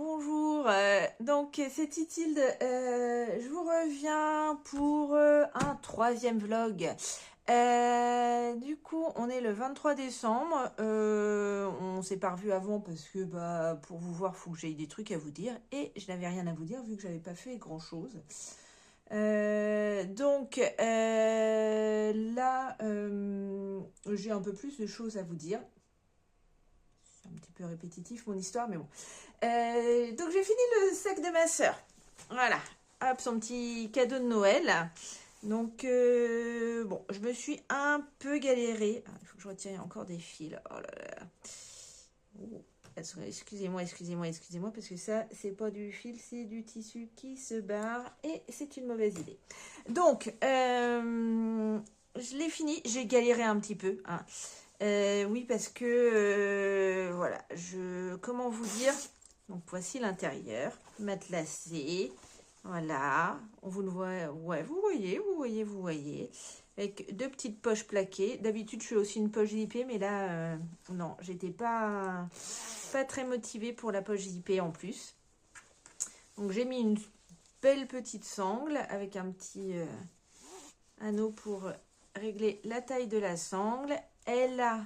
bonjour, donc c'est Titilde, je vous reviens pour un troisième vlog. Du coup, on est le 23 décembre, on s'est pas revu avant parce que pour vous voir, il faut que j'aie des trucs à vous dire et je n'avais rien à vous dire vu que j'avais pas fait grand chose. Là, j'ai un peu plus de choses à vous dire. C'est un petit peu répétitif mon histoire, mais bon. Donc j'ai fini le sac de ma soeur. Voilà, hop, son petit cadeau de Noël. Donc bon, je me suis un peu galérée. Ah, il faut que je retire encore des fils. Oh là là. Oh, excusez-moi, parce que ça, c'est pas du fil, c'est du tissu qui se barre et c'est une mauvaise idée. Donc, je l'ai fini. J'ai galéré un petit peu, hein. Oui, parce que voilà, comment vous dire? Donc voici l'intérieur, matelassé, voilà, on vous le voit, ouais, vous voyez, avec deux petites poches plaquées. D'habitude, je fais aussi une poche zippée, mais là, non, j'étais pas très motivée pour la poche zippée en plus. Donc j'ai mis une belle petite sangle avec un petit anneau pour régler la taille de la sangle. Elle a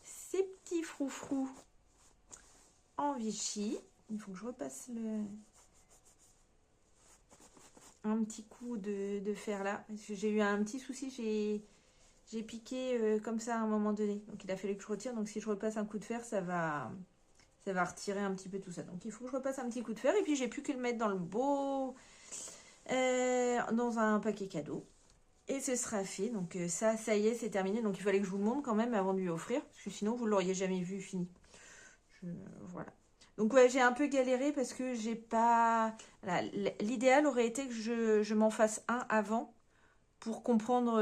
ses petits froufrous en Vichy. Il faut que je repasse un petit coup de fer là. J'ai eu un petit souci, j'ai piqué comme ça à un moment donné. Donc il a fallu que je retire. Donc si je repasse un coup de fer, ça va retirer un petit peu tout ça. Donc il faut que je repasse un petit coup de fer. Et puis j'ai plus que le mettre dans le beau, dans un paquet cadeau. Et ce sera fait. Donc ça y est, c'est terminé. Donc il fallait que je vous le montre quand même avant de lui offrir. Parce que sinon, vous ne l'auriez jamais vu fini. Voilà. Donc ouais, j'ai un peu galéré parce que j'ai pas... Voilà, l'idéal aurait été que je m'en fasse un avant pour comprendre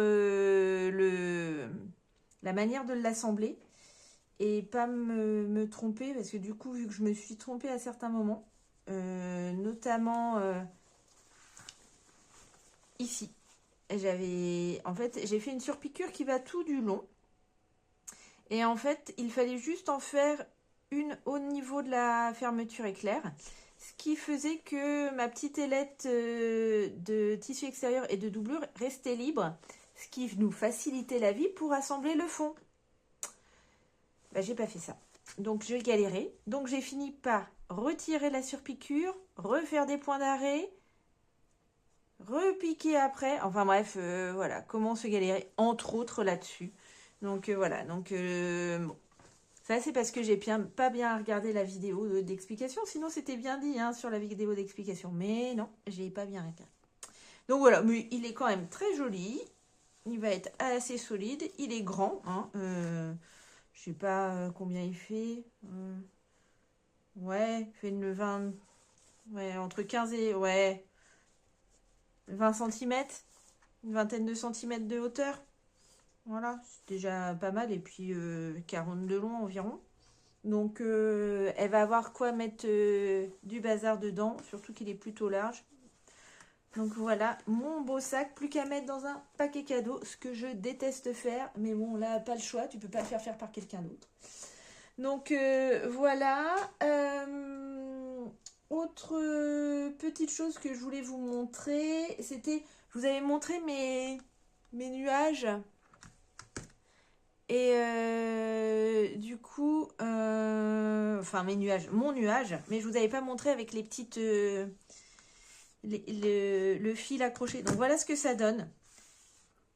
la manière de l'assembler et pas me tromper parce que du coup, vu que je me suis trompée à certains moments, notamment ici, en fait, j'ai fait une surpiqûre qui va tout du long et en fait, il fallait juste en faire une au niveau de la fermeture éclair, ce qui faisait que ma petite ailette de tissu extérieur et de doublure restait libre, ce qui nous facilitait la vie pour assembler le fond. J'ai pas fait ça, donc j'ai galéré. Donc j'ai fini par retirer la surpiqûre, refaire des points d'arrêt, repiquer après. Enfin bref, voilà, comment se galérer entre autres là-dessus. Donc voilà, donc bon. Ça, c'est parce que j'ai pas bien regardé la vidéo d'explication. Sinon, c'était bien dit hein, sur la vidéo d'explication. Mais non, j'ai pas bien regardé. Donc voilà, mais il est quand même très joli. Il va être assez solide. Il est grand. Hein, je sais pas combien il fait. Ouais, il fait une 20... Ouais, entre 15 et... Ouais, 20 cm. Une vingtaine de centimètres de hauteur. Voilà, c'est déjà pas mal. Et puis 40 de long environ. Donc, elle va avoir quoi mettre du bazar dedans, surtout qu'il est plutôt large. Donc voilà, mon beau sac, plus qu'à mettre dans un paquet cadeau, ce que je déteste faire. Mais bon, là, pas le choix, tu peux pas le faire faire par quelqu'un d'autre. Donc voilà. Autre petite chose que je voulais vous montrer, c'était, je vous avais montré mes nuages. Et du coup, enfin mes nuages, mon nuage, mais je vous avais pas montré avec les petites, le fil accroché. Donc voilà ce que ça donne.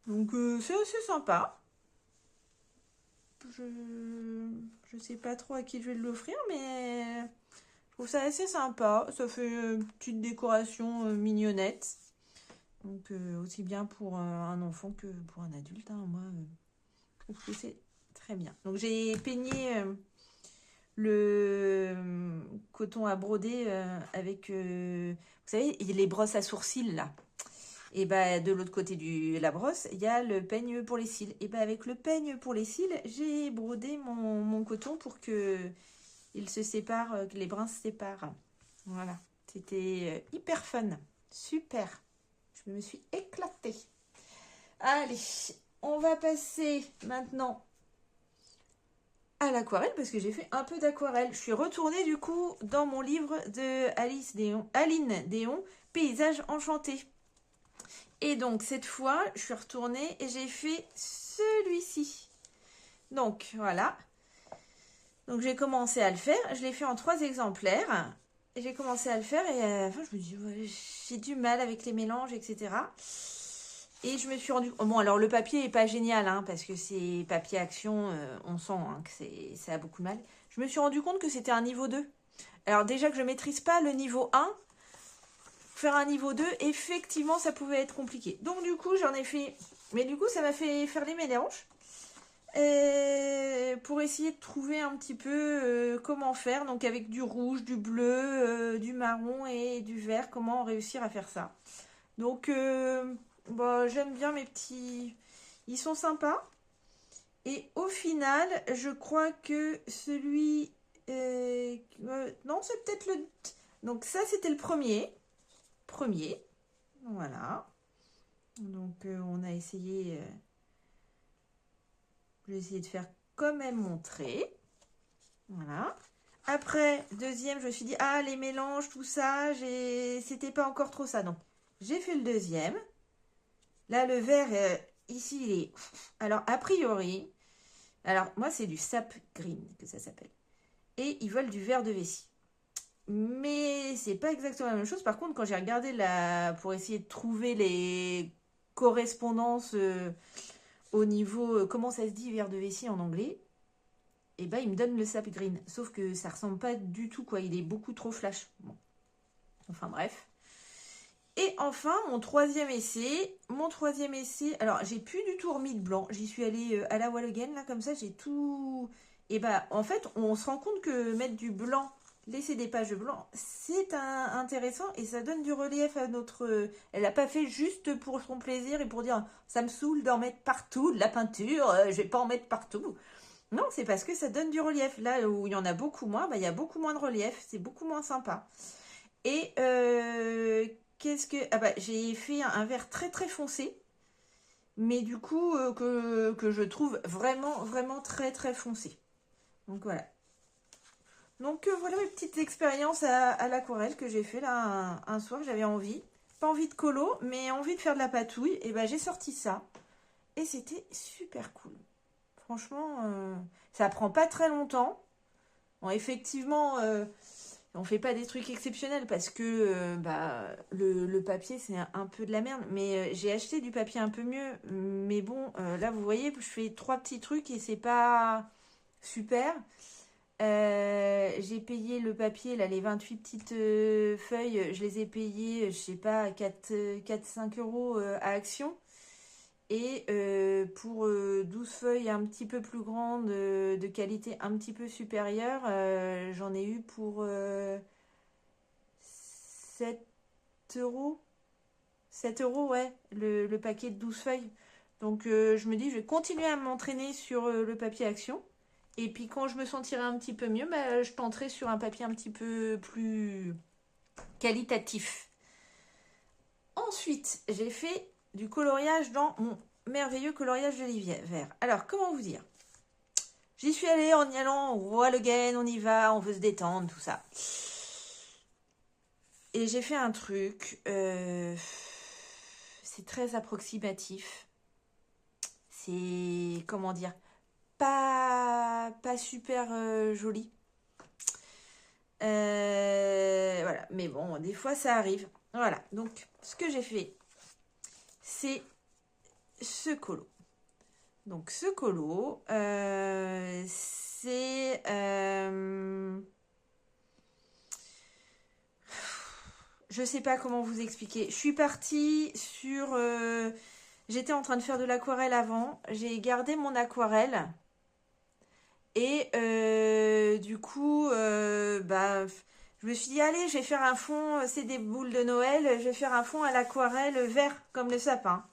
Donc c'est assez sympa. Je sais pas trop à qui je vais l'offrir, mais je trouve ça assez sympa. Ça fait une petite décoration mignonnette. Donc aussi bien pour un enfant que pour un adulte. Hein. Moi, je trouve que c'est très bien. Donc j'ai peigné le coton à broder avec, vous savez, les brosses à sourcils là. Et de l'autre côté de la brosse, il y a le peigne pour les cils. Et avec le peigne pour les cils, j'ai brodé mon coton pour que il se sépare, que les brins se séparent. Voilà, c'était hyper fun, super. Je me suis éclatée. Allez, on va passer maintenant à l'aquarelle parce que j'ai fait un peu d'aquarelle. Je suis retournée du coup dans mon livre de Aline Déon, Paysages enchantés. Et donc cette fois, je suis retournée et j'ai fait celui-ci. Donc voilà. Donc j'ai commencé à le faire. Je l'ai fait en 3 exemplaires. J'ai commencé à le faire et à la fin, je me dis, ouais, j'ai du mal avec les mélanges, etc. Et je me suis rendu... Bon, alors le papier est pas génial, hein, parce que c'est papier action, on sent hein, que ça a beaucoup de mal. Je me suis rendu compte que c'était un niveau 2. Alors déjà que je maîtrise pas le niveau 1, faire un niveau 2, effectivement, ça pouvait être compliqué. Donc du coup, j'en ai fait... Mais du coup, ça m'a fait faire les mélanges. Pour essayer de trouver un petit peu comment faire. Donc avec du rouge, du bleu, du marron et du vert. Comment réussir à faire ça. Donc bon, j'aime bien mes petits... Ils sont sympas. Et au final, je crois que celui... non, c'est peut-être le... Donc ça, c'était le premier. Voilà. Donc on a essayé... je vais essayer de faire comme elle montrait. Voilà. Après, deuxième, je me suis dit, ah, les mélanges, tout ça, c'était pas encore trop ça. Donc, j'ai fait le deuxième. Là, le vert, ici, il est... Alors, a priori, alors, moi, c'est du sap green que ça s'appelle. Et ils veulent du vert de vessie. Mais c'est pas exactement la même chose. Par contre, quand j'ai regardé pour essayer de trouver les correspondances au niveau... comment ça se dit, vert de vessie en anglais? Et ben, il me donne le sap green. Sauf que ça ressemble pas du tout, quoi. Il est beaucoup trop flash. Bon. Enfin, bref. Et enfin, mon troisième essai. Alors, j'ai plus du tout remis de blanc. J'y suis allée à la wall again, là, comme ça, j'ai tout... Et bah, en fait, on se rend compte que mettre du blanc, laisser des pages de blanc, c'est intéressant et ça donne du relief à notre... Elle n'a pas fait juste pour son plaisir et pour dire, ça me saoule d'en mettre partout, de la peinture, je vais pas en mettre partout. Non, c'est parce que ça donne du relief. Là où il y en a beaucoup moins, bah, il y a beaucoup moins de relief. C'est beaucoup moins sympa. Et qu'est-ce que... Ah bah, j'ai fait un vert très très foncé. Mais du coup, que je trouve vraiment, vraiment très très foncé. Donc voilà. Donc voilà mes petites expériences à l'aquarelle que j'ai fait là un soir. J'avais envie. Pas envie de colo, mais envie de faire de la patouille. Et bah j'ai sorti ça. Et c'était super cool. Franchement, ça prend pas très longtemps. Bon, effectivement, on fait pas des trucs exceptionnels parce que bah, le papier, c'est un peu de la merde. Mais j'ai acheté du papier un peu mieux. Mais bon, là, vous voyez, je fais 3 petits trucs et c'est pas super. J'ai payé le papier, là, les 28 petites feuilles. Je les ai payées, je sais pas, 4-5 euros à Action. Et pour 12 feuilles un petit peu plus grandes, de qualité un petit peu supérieure, j'en ai eu pour 7 euros. 7 euros, ouais, le paquet de 12 feuilles. Donc je me dis, je vais continuer à m'entraîner sur le papier Action. Et puis quand je me sentirai un petit peu mieux, bah, je tenterai sur un papier un petit peu plus qualitatif. Ensuite, j'ai fait du coloriage dans mon merveilleux coloriage de l'hiver. Alors, comment vous dire? J'y suis allée en y allant, wall again, on y va, on veut se détendre, tout ça. Et j'ai fait un truc, c'est très approximatif. C'est, comment dire, pas super joli. Voilà, mais bon, des fois ça arrive. Voilà, donc ce que j'ai fait, c'est ce colo. Donc ce colo, c'est... je sais pas comment vous expliquer. Je suis partie sur... j'étais en train de faire de l'aquarelle avant. J'ai gardé mon aquarelle. Et du coup, bah, je me suis dit, allez, je vais faire un fond, c'est des boules de Noël, je vais faire un fond à l'aquarelle vert comme le sapin.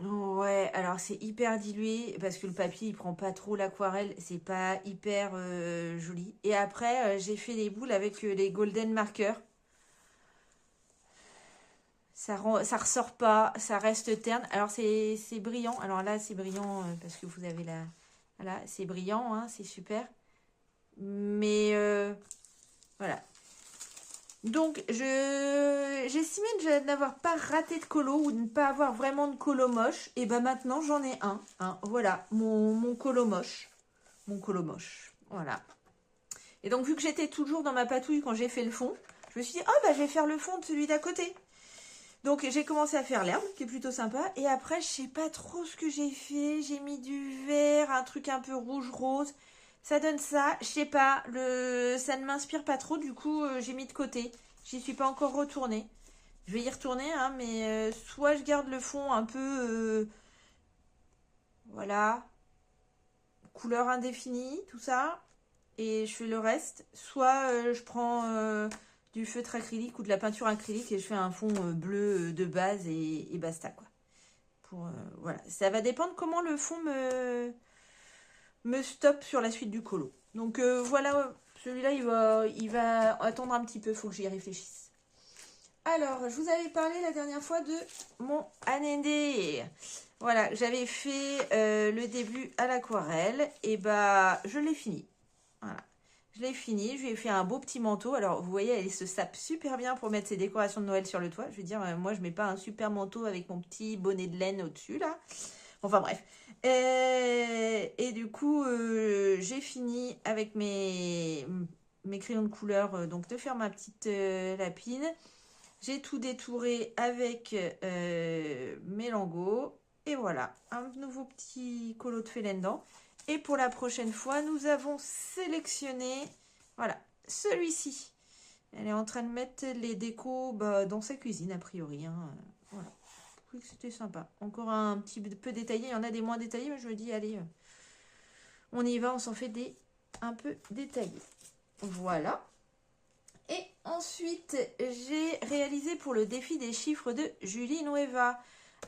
Ouais, alors c'est hyper dilué parce que le papier il prend pas trop l'aquarelle, c'est pas hyper joli. Et après, j'ai fait les boules avec les golden markers. ça ressort pas, ça reste terne. Alors c'est brillant. Alors là c'est brillant parce que vous avez la... Voilà, c'est brillant, hein, c'est super. Mais voilà. Donc j'estimais de n'avoir pas raté de colo ou de ne pas avoir vraiment de colo moche. Et ben maintenant j'en ai un. Hein, voilà, mon colo moche. Mon colo moche. Voilà. Et donc vu que j'étais toujours dans ma patouille quand j'ai fait le fond, je me suis dit, oh bah je vais faire le fond de celui d'à côté. Donc j'ai commencé à faire l'herbe, qui est plutôt sympa. Et après, je sais pas trop ce que j'ai fait. J'ai mis du vert, un truc un peu rouge-rose. Ça donne ça. Je sais pas, ça ne m'inspire pas trop. Du coup, j'ai mis de côté. J'y suis pas encore retournée. Je vais y retourner, hein, mais soit je garde le fond un peu... voilà. Couleur indéfinie, tout ça. Et je fais le reste. Soit je prends... du feutre acrylique ou de la peinture acrylique et je fais un fond bleu de base et basta quoi. Voilà, ça va dépendre comment le fond me stoppe sur la suite du colo. Donc voilà, celui-là il va attendre un petit peu, faut que j'y réfléchisse. Alors, je vous avais parlé la dernière fois de mon AND. Voilà, j'avais fait le début à l'aquarelle et bah je l'ai fini. Voilà. Je l'ai fini, je lui ai fait un beau petit manteau. Alors, vous voyez, elle se sape super bien pour mettre ses décorations de Noël sur le toit. Je veux dire, moi, je mets pas un super manteau avec mon petit bonnet de laine au-dessus, là. Enfin, bref. Et du coup, j'ai fini avec mes crayons de couleur, donc de faire ma petite lapine. J'ai tout détouré avec mes lingots. Et voilà, un nouveau petit colo de Félendant. Et pour la prochaine fois, nous avons sélectionné, voilà, celui-ci. Elle est en train de mettre les décos dans sa cuisine, a priori. Hein. Voilà, je trouvais que c'était sympa. Encore un petit peu détaillé. Il y en a des moins détaillés, mais je me dis, allez, on y va, on s'en fait des un peu détaillés. Voilà. Et ensuite, j'ai réalisé pour le défi des chiffres de Julie Nueva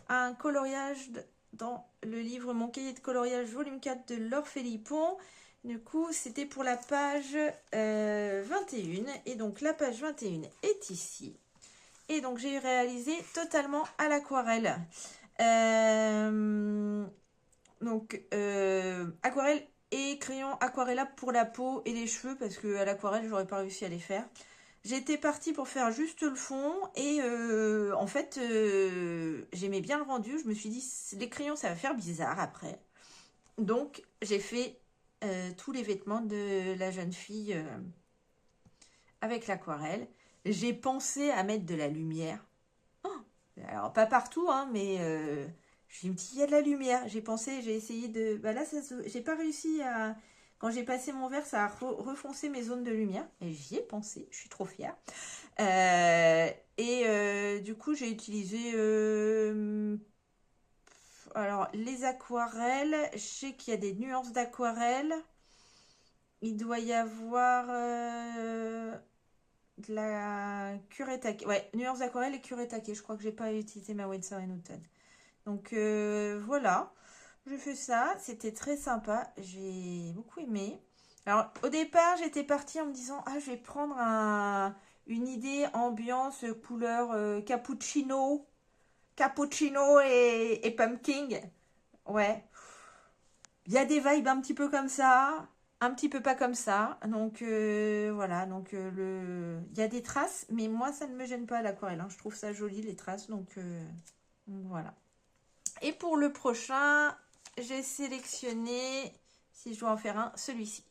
un coloriage dans le livre Mon cahier de coloriage volume 4 de Laure Philippon. Du coup, c'était pour la page 21. Et donc, la page 21 est ici. Et donc, j'ai réalisé totalement à l'aquarelle. Aquarelle et crayon aquarellable pour la peau et les cheveux, parce que à l'aquarelle, j'aurais pas réussi à les faire. J'étais partie pour faire juste le fond et en fait, j'aimais bien le rendu. Je me suis dit, les crayons, ça va faire bizarre après. Donc, j'ai fait tous les vêtements de la jeune fille avec l'aquarelle. J'ai pensé à mettre de la lumière. Oh, alors, pas partout, hein, mais je me dis, il y a de la lumière. J'ai pensé, j'ai essayé de... Bah là, j'ai pas réussi à... Quand j'ai passé mon verre, ça a refoncé mes zones de lumière. Et j'y ai pensé, je suis trop fière. Du coup, j'ai utilisé... alors, les aquarelles. Je sais qu'il y a des nuances d'aquarelle. Il doit y avoir de la Kuretake. Ouais, nuances d'aquarelle et Kuretake. Je crois que j'ai pas utilisé ma Winsor & Newton. Donc, voilà. Je fais ça, c'était très sympa, j'ai beaucoup aimé. Alors au départ j'étais partie en me disant, ah je vais prendre une idée ambiance couleur cappuccino et pumpkin. Ouais, il y a des vibes un petit peu comme ça, un petit peu pas comme ça. Donc voilà, donc il y a des traces, mais moi ça ne me gêne pas à l'aquarelle, hein. Je trouve ça joli les traces, donc voilà. Et pour le prochain, j'ai sélectionné, si je dois en faire un, celui-ci.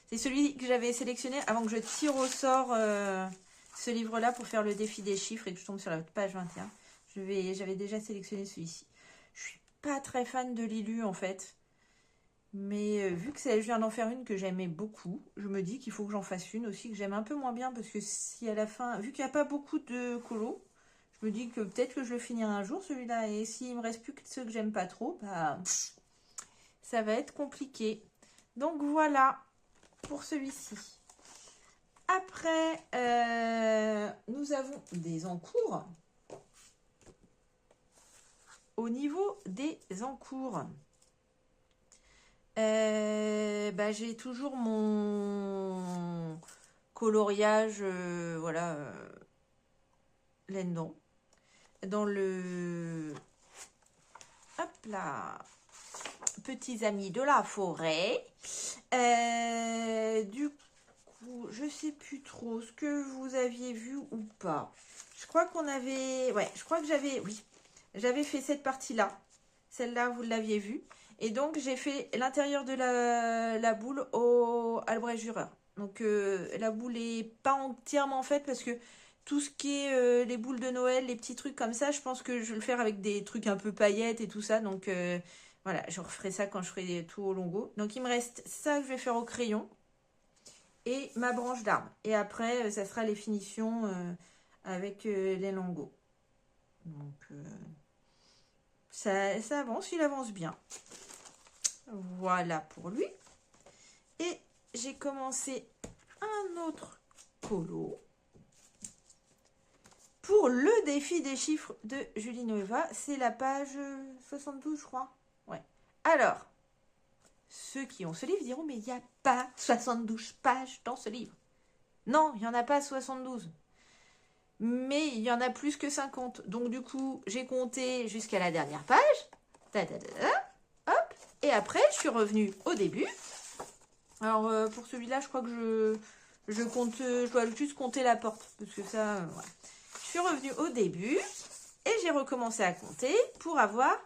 C'est celui que j'avais sélectionné avant que je tire au sort ce livre-là pour faire le défi des chiffres et que je tombe sur la page 21. J'avais déjà sélectionné celui-ci. Je suis pas très fan de Lilu en fait. Mais vu que je viens d'en faire une que j'aimais beaucoup, je me dis qu'il faut que j'en fasse une aussi que j'aime un peu moins bien. Parce que si à la fin, vu qu'il n'y a pas beaucoup de colos, je me dis que peut-être que je le finirai un jour celui-là. Et s'il me reste plus que ceux que j'aime pas trop, bah, ça va être compliqué. Donc voilà pour celui-ci. Après, nous avons des encours. Au niveau des encours, j'ai toujours mon coloriage, voilà, Lendon. dans le... Hop là, petits amis de la forêt. Du coup, je sais plus trop ce que vous aviez vu ou pas. Je crois qu'on avait... Ouais, je crois que j'avais... Oui, j'avais fait cette partie-là. Celle-là, vous l'aviez vue. Et donc, j'ai fait l'intérieur de la boule au Albrecht Dürer. Donc, la boule est pas entièrement faite parce que tout ce qui est les boules de Noël, les petits trucs comme ça, je pense que je vais le faire avec des trucs un peu paillettes et tout ça. Donc, voilà, je referai ça quand je ferai tout au longo. Donc, il me reste ça que je vais faire au crayon et ma branche d'arbre. Et après, ça sera les finitions avec les longos. Donc, ça avance, il avance bien. Voilà pour lui. Et j'ai commencé un autre colo pour le défi des chiffres de Julie Nueva. C'est la page 72, je crois. Ouais. Alors, ceux qui ont ce livre diront, mais il n'y a pas 72 pages dans ce livre. Non, il n'y en a pas 72. Mais il y en a plus que 50. Donc, du coup, j'ai compté jusqu'à la dernière page. Hop. Et après, je suis revenue au début. Alors, pour celui-là, je crois que je compte, je dois juste compter la porte. Parce que ça, voilà. Je suis revenue au début et j'ai recommencé à compter pour avoir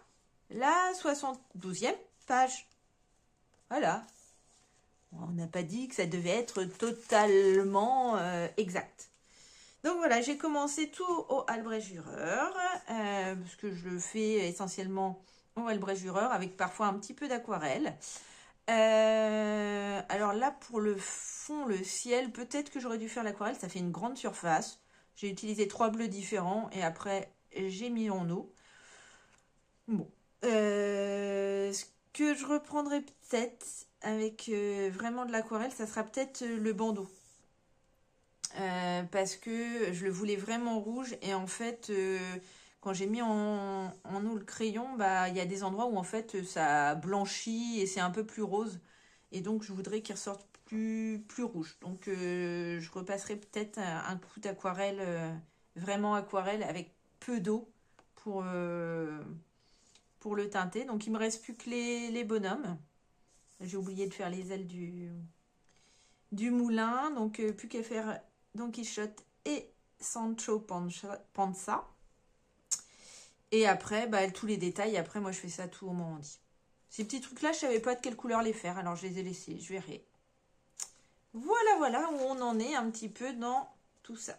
la 72e page. Voilà. On n'a pas dit que ça devait être totalement exact. Donc voilà, j'ai commencé tout au Albrecht Dürer, parce que je le fais essentiellement au Albrecht Dürer, avec parfois un petit peu d'aquarelle. Alors là, pour le fond, le ciel, peut-être que j'aurais dû faire l'aquarelle, ça fait une grande surface. J'ai utilisé 3 bleus différents et après, j'ai mis en eau. Bon. Ce que je reprendrai peut-être avec vraiment de l'aquarelle, ça sera peut-être le bandeau. Parce que je le voulais vraiment rouge et en fait quand j'ai mis en eau le crayon, bah il y a des endroits où en fait ça blanchit et c'est un peu plus rose et donc je voudrais qu'il ressorte plus rouge. Donc je repasserai peut-être un coup d'aquarelle, vraiment aquarelle avec peu d'eau pour le teinter. Donc il me reste plus que les bonhommes. J'ai oublié de faire les ailes du moulin, donc plus qu'à faire Don Quichotte et Sancho Panza. Et après, bah, tous les détails, après moi je fais ça tout au Morandi. Ces petits trucs là, je savais pas de quelle couleur les faire, alors je les ai laissés, je verrai. Voilà où on en est un petit peu dans tout ça.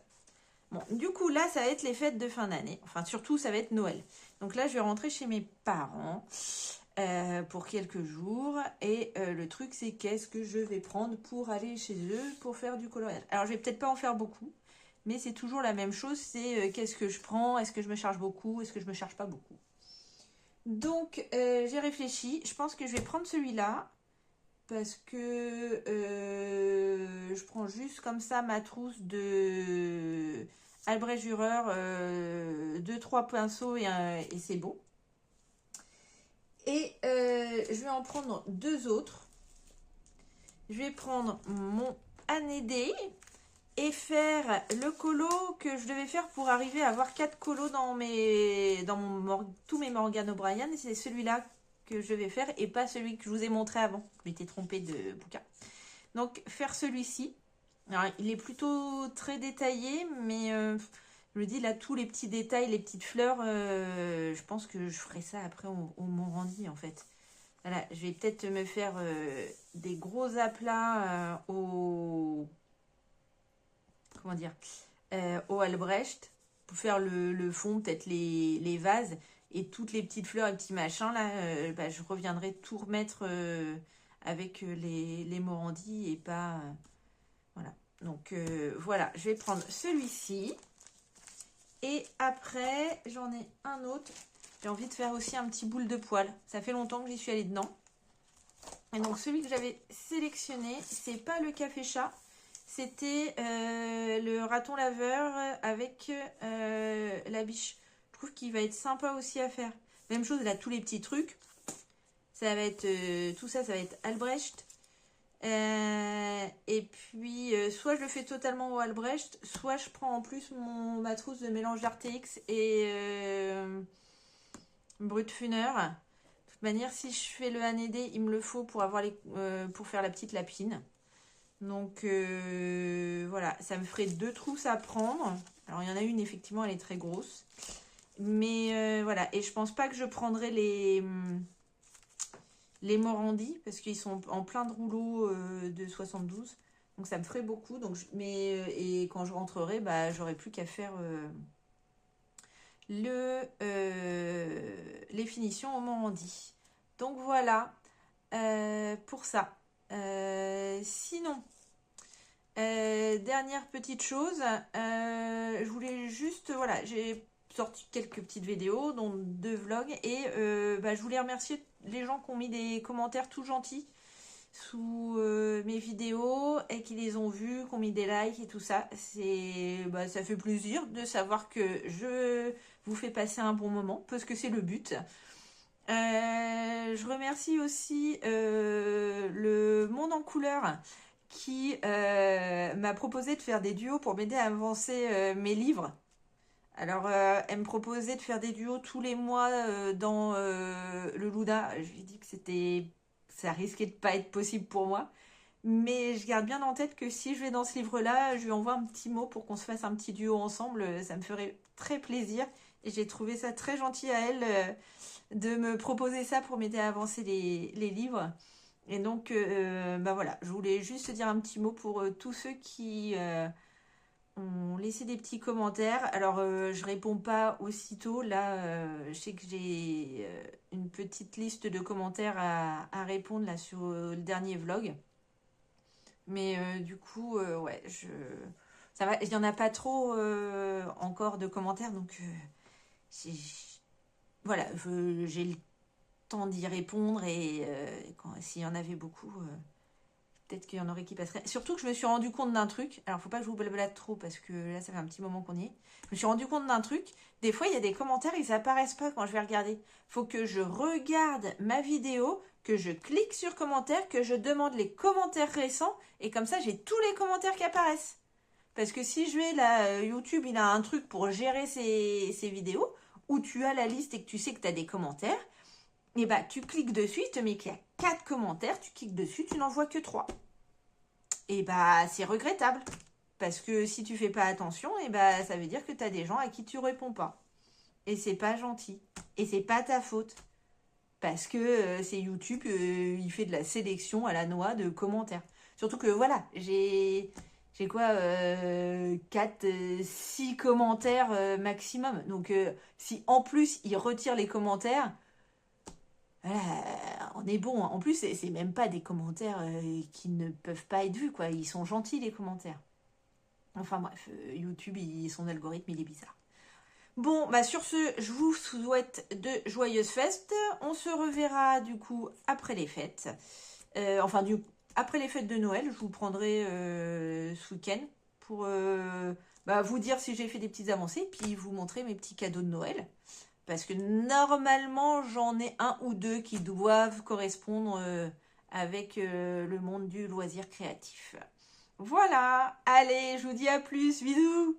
Bon, du coup là, ça va être les fêtes de fin d'année. Enfin, surtout, ça va être Noël. Donc là, je vais rentrer chez mes parents pour quelques jours. Et le truc, c'est qu'est-ce que je vais prendre pour aller chez eux pour faire du coloriage. Alors, je vais peut-être pas en faire beaucoup, mais c'est toujours la même chose. C'est qu'est-ce que je prends? Est-ce que je me charge beaucoup? Est-ce que je me charge pas beaucoup? Donc, j'ai réfléchi. Je pense que je vais prendre celui-là. Parce que je prends juste comme ça ma trousse de Albrecht Dürer, 2-3 pinceaux et c'est beau. Et je vais en prendre 2 autres. Je vais prendre mon Année et faire le colo que je devais faire pour arriver à avoir 4 colos dans tous mes Morgan O'Brien. Et c'est celui-là que je vais faire et pas celui que je vous ai montré avant. Je m'étais trompée de bouquin. Donc, faire celui-ci. Alors, il est plutôt très détaillé, mais je me dis là, tous les petits détails, les petites fleurs, je pense que je ferai ça après au Morandi, en fait. Voilà, je vais peut-être me faire des gros aplats au Albrecht pour faire le fond, peut-être les vases et toutes les petites fleurs et petits machins là, bah, je reviendrai tout remettre avec les Morandi et pas voilà. Donc voilà, je vais prendre celui-ci et après j'en ai un autre. J'ai envie de faire aussi un petit boule de poil. Ça fait longtemps que j'y suis allée dedans. Et donc celui que j'avais sélectionné, c'est pas le café chat. C'était le raton laveur avec la biche. Je trouve qu'il va être sympa aussi à faire. Même chose, là, tous les petits trucs. Ça va être tout ça, ça va être Albrecht. Et puis, soit je le fais totalement au Albrecht, soit je prends en plus ma trousse de mélange d'RTX et Brutfuner. De toute manière, si je fais le Anédé, il me le faut pour pour faire la petite lapine. Donc voilà, ça me ferait 2 trousses à prendre. Alors il y en a une, effectivement, elle est très grosse. Mais voilà, et je pense pas que je prendrai les Morandi parce qu'ils sont en plein de rouleaux de 72. Donc ça me ferait beaucoup. Et quand je rentrerai, bah, j'aurai plus qu'à faire les finitions au Morandi. Donc voilà pour ça. Sinon, dernière petite chose, je voulais juste, voilà, j'ai sorti quelques petites vidéos, dont 2 vlogs, et je voulais remercier les gens qui ont mis des commentaires tout gentils sous mes vidéos et qui les ont vus, qui ont mis des likes et tout ça. Ça fait plaisir de savoir que je vous fais passer un bon moment, parce que c'est le but. Je remercie aussi le Monde en couleur qui m'a proposé de faire des duos pour m'aider à avancer mes livres. Alors, elle me proposait de faire des duos tous les mois dans le Luda. Je lui ai dit que ça risquait de pas être possible pour moi. Mais je garde bien en tête que si je vais dans ce livre-là, je lui envoie un petit mot pour qu'on se fasse un petit duo ensemble. Ça me ferait très plaisir. Et j'ai trouvé ça très gentil à elle de me proposer ça pour m'aider à avancer les livres. Et donc, voilà, je voulais juste dire un petit mot pour tous ceux qui ont laissé des petits commentaires. Alors, je réponds pas aussitôt. Là, je sais que j'ai une petite liste de commentaires à répondre là sur le dernier vlog. Mais du coup, ouais, ça va. Il n'y en a pas trop encore de commentaires, donc voilà, j'ai le temps d'y répondre et s'il y en avait beaucoup, peut-être qu'il y en aurait qui passeraient. Surtout que je me suis rendu compte d'un truc. Alors, faut pas que je vous blablate trop parce que là, ça fait un petit moment qu'on y est. Je me suis rendu compte d'un truc. Des fois, il y a des commentaires, ils apparaissent pas quand je vais regarder. Faut que je regarde ma vidéo, que je clique sur commentaires, que je demande les commentaires récents et comme ça, j'ai tous les commentaires qui apparaissent. Parce que si je vais là, YouTube, il a un truc pour gérer ses vidéos où tu as la liste et que tu sais que tu as des commentaires. Et bah, tu cliques dessus, il te met qu'il y a 4 commentaires, tu cliques dessus, tu n'en vois que 3. Et bah, c'est regrettable. Parce que si tu fais pas attention, et bah, ça veut dire que tu as des gens à qui tu réponds pas. Et c'est pas gentil. Et c'est pas ta faute. Parce que c'est YouTube, il fait de la sélection à la noix de commentaires. Surtout que voilà, j'ai quoi 4, 6 commentaires maximum. Donc si en plus il retire les commentaires, on est bon. En plus, c'est même pas des commentaires qui ne peuvent pas être vus, quoi. Ils sont gentils, les commentaires. Enfin bref, YouTube, son algorithme, il est bizarre. Bon, bah sur ce, je vous souhaite de joyeuses fêtes. On se reverra du coup après les fêtes. Après les fêtes de Noël, je vous prendrai ce week-end pour vous dire si j'ai fait des petites avancées, puis vous montrer mes petits cadeaux de Noël. Parce que normalement, j'en ai 1 ou 2 qui doivent correspondre avec le monde du loisir créatif. Voilà, allez, je vous dis à plus, bisous!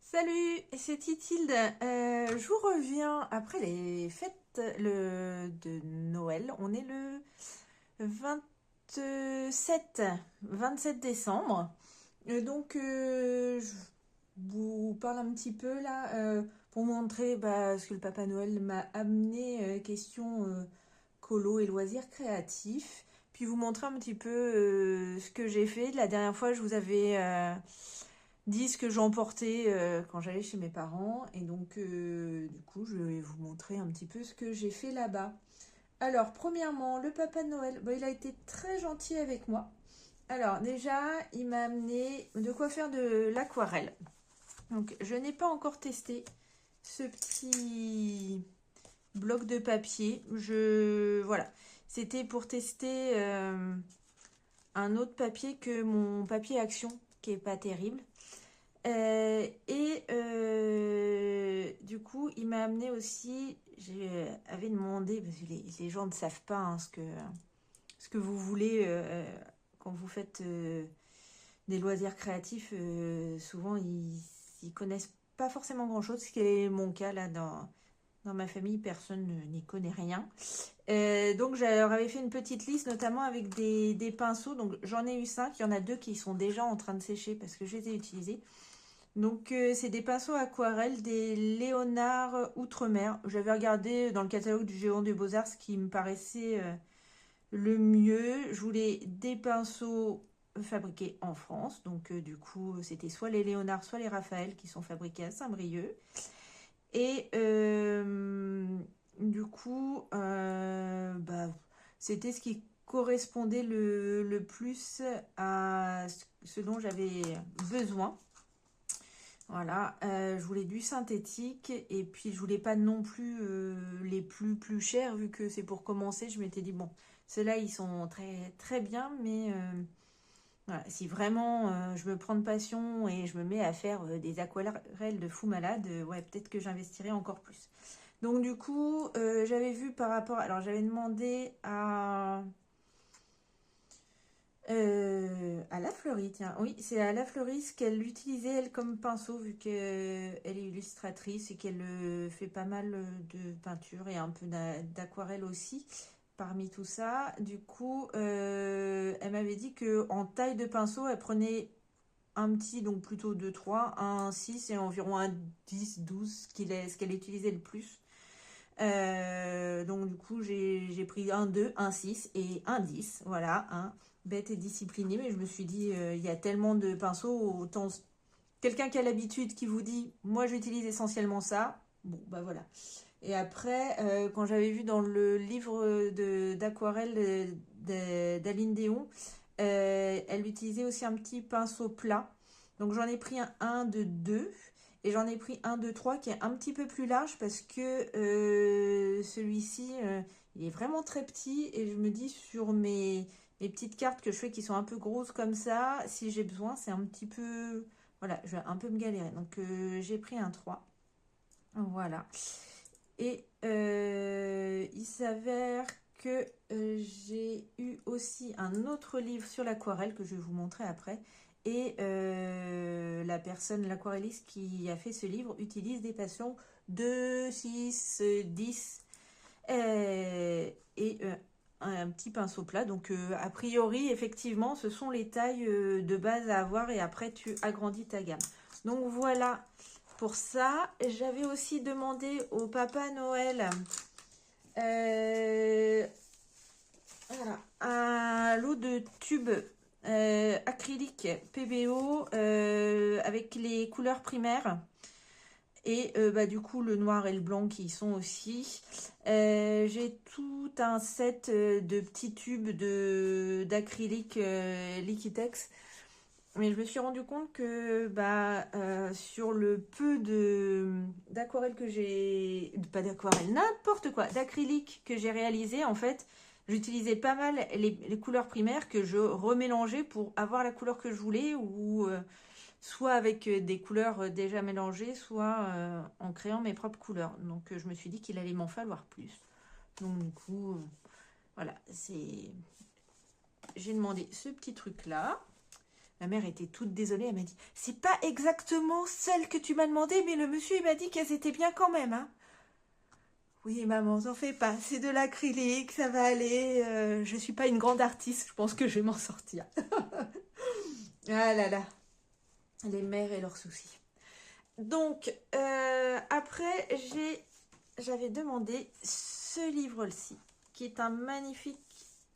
Salut, c'est Titilde. Je vous reviens après les fêtes de Noël. On est le 27 décembre. Je vous parle un petit peu là pour montrer ce que le Papa Noël m'a amené question colo et loisirs créatifs. Puis vous montrer un petit peu ce que j'ai fait. La dernière fois, je vous avais dit ce que j'emportais quand j'allais chez mes parents. Et donc, du coup, je vais vous montrer un petit peu ce que j'ai fait là-bas. Alors, premièrement, le Papa Noël, il a été très gentil avec moi. Alors, déjà, il m'a amené de quoi faire de l'aquarelle. Donc, je n'ai pas encore testé ce petit bloc de papier. Voilà. C'était pour tester un autre papier que mon papier Action, qui est pas terrible. Du coup, il m'a amené aussi, j'avais demandé, parce que les gens ne savent pas hein, ce que vous voulez quand vous faites des loisirs créatifs, souvent ils connaissent pas forcément grand-chose, ce qui est mon cas là dans ma famille, personne n'y connaît rien. Donc je leur avais fait une petite liste, notamment avec des pinceaux. Donc j'en ai eu 5, il y en a 2 qui sont déjà en train de sécher parce que je les ai utilisés. Donc c'est des pinceaux aquarelles, des Léonard Outre-mer. J'avais regardé dans le catalogue du Géant des Beaux-Arts ce qui me paraissait le mieux. Je voulais des pinceaux fabriqués en France. Donc du coup c'était soit les Léonard, soit les Raphaël qui sont fabriqués à Saint-Brieuc. Et du coup, c'était ce qui correspondait le plus à ce dont j'avais besoin. Voilà, je voulais du synthétique et puis je voulais pas non plus les plus chers vu que c'est pour commencer. Je m'étais dit, bon, ceux-là ils sont très, très bien, mais voilà, si vraiment je me prends de passion et je me mets à faire des aquarelles de fou malade, ouais, peut-être que j'investirai encore plus. Donc du coup, j'avais vu par rapport... Alors j'avais demandé à La Fleurie, tiens. Oui, c'est à La Fleurie ce qu'elle utilisait, elle, comme pinceau, vu qu'elle est illustratrice et qu'elle fait pas mal de peinture et un peu d'aquarelle aussi, parmi tout ça. Du coup, elle m'avait dit qu'en taille de pinceau, elle prenait un petit, donc plutôt 2-3, un 6 et environ un 10-12, ce qu'elle utilisait le plus. Donc du coup j'ai pris un 2, un 6 et un 10, voilà, hein, bête et disciplinée, mais je me suis dit il y a tellement de pinceaux, autant quelqu'un qui a l'habitude qui vous dit moi j'utilise essentiellement ça, bon bah voilà. Et après quand j'avais vu dans le livre d'aquarelle d'Aline Déon, elle utilisait aussi un petit pinceau plat, donc j'en ai pris un de 2. Et j'en ai pris un, 2, 3 qui est un petit peu plus large parce que celui-ci, il est vraiment très petit. Et je me dis sur mes petites cartes que je fais qui sont un peu grosses comme ça, si j'ai besoin, c'est un petit peu... Voilà, je vais un peu me galérer. Donc j'ai pris un 3. Voilà. Et il s'avère que j'ai eu aussi un autre livre sur l'aquarelle que je vais vous montrer après. Et la personne, l'aquarelliste qui a fait ce livre, utilise des passions 2, 6, 10 et un petit pinceau plat. Donc a priori, effectivement, ce sont les tailles de base à avoir et après tu agrandis ta gamme. Donc voilà pour ça. J'avais aussi demandé au Papa Noël voilà, un lot de tubes acrylique PBO avec les couleurs primaires et du coup le noir et le blanc qui y sont aussi. J'ai tout un set de petits tubes d'acrylique Liquitex, mais je me suis rendu compte que sur le peu d'aquarelle que j'ai, pas d'aquarelle, n'importe quoi, d'acrylique que j'ai réalisé, en fait, j'utilisais pas mal les couleurs primaires que je remélangeais pour avoir la couleur que je voulais, ou soit avec des couleurs déjà mélangées, soit en créant mes propres couleurs. Donc je me suis dit qu'il allait m'en falloir plus. Donc du coup, voilà, j'ai demandé ce petit truc-là. Ma mère était toute désolée, elle m'a dit « C'est pas exactement celle que tu m'as demandé, mais le monsieur, il m'a dit qu'elles étaient bien quand même. Hein. » Oui, maman, t'en fais pas, c'est de l'acrylique, ça va aller. Je suis pas une grande artiste, je pense que je vais m'en sortir. Ah là là, les mères et leurs soucis. Donc, après, j'avais demandé ce livre-ci, qui est un magnifique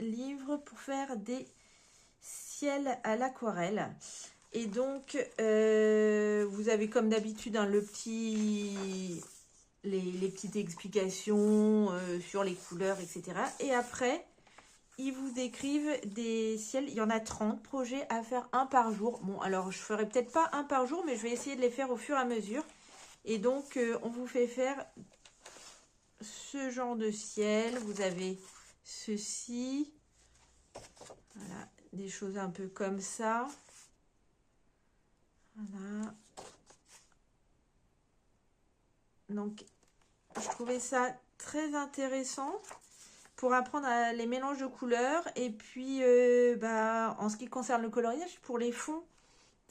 livre pour faire des ciel à l'aquarelle. Et donc vous avez comme d'habitude hein, les petites explications sur les couleurs, etc. Et après ils vous décrivent des ciels. Il y en a 30 projets à faire un par jour. Bon, alors je ferai peut-être pas un par jour, mais je vais essayer de les faire au fur et à mesure. Et donc on vous fait faire ce genre de ciel. Vous avez ceci, voilà, des choses un peu comme ça. Voilà. Donc, je trouvais ça très intéressant pour apprendre les mélanges de couleurs. Et puis, en ce qui concerne le coloriage, pour les fonds,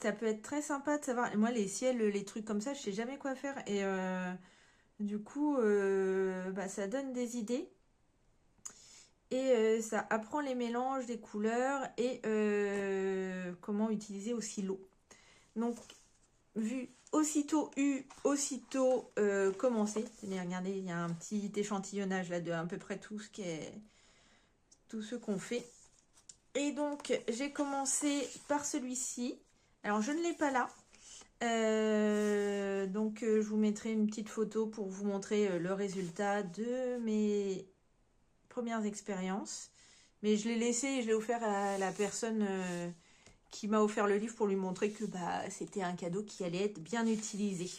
ça peut être très sympa de savoir. Moi, les ciels, les trucs comme ça, je sais jamais quoi faire. Et du coup, ça donne des idées. Et ça apprend les mélanges des couleurs et comment utiliser aussi l'eau. Donc, vu aussitôt eu, aussitôt commencé. Regardez, il y a un petit échantillonnage là de à peu près tout ce qu'on fait. Et donc, j'ai commencé par celui-ci. Alors, je ne l'ai pas là. Je vous mettrai une petite photo pour vous montrer le résultat de mes premières expériences. Mais je l'ai laissé et je l'ai offert à la personne qui m'a offert le livre pour lui montrer que c'était un cadeau qui allait être bien utilisé.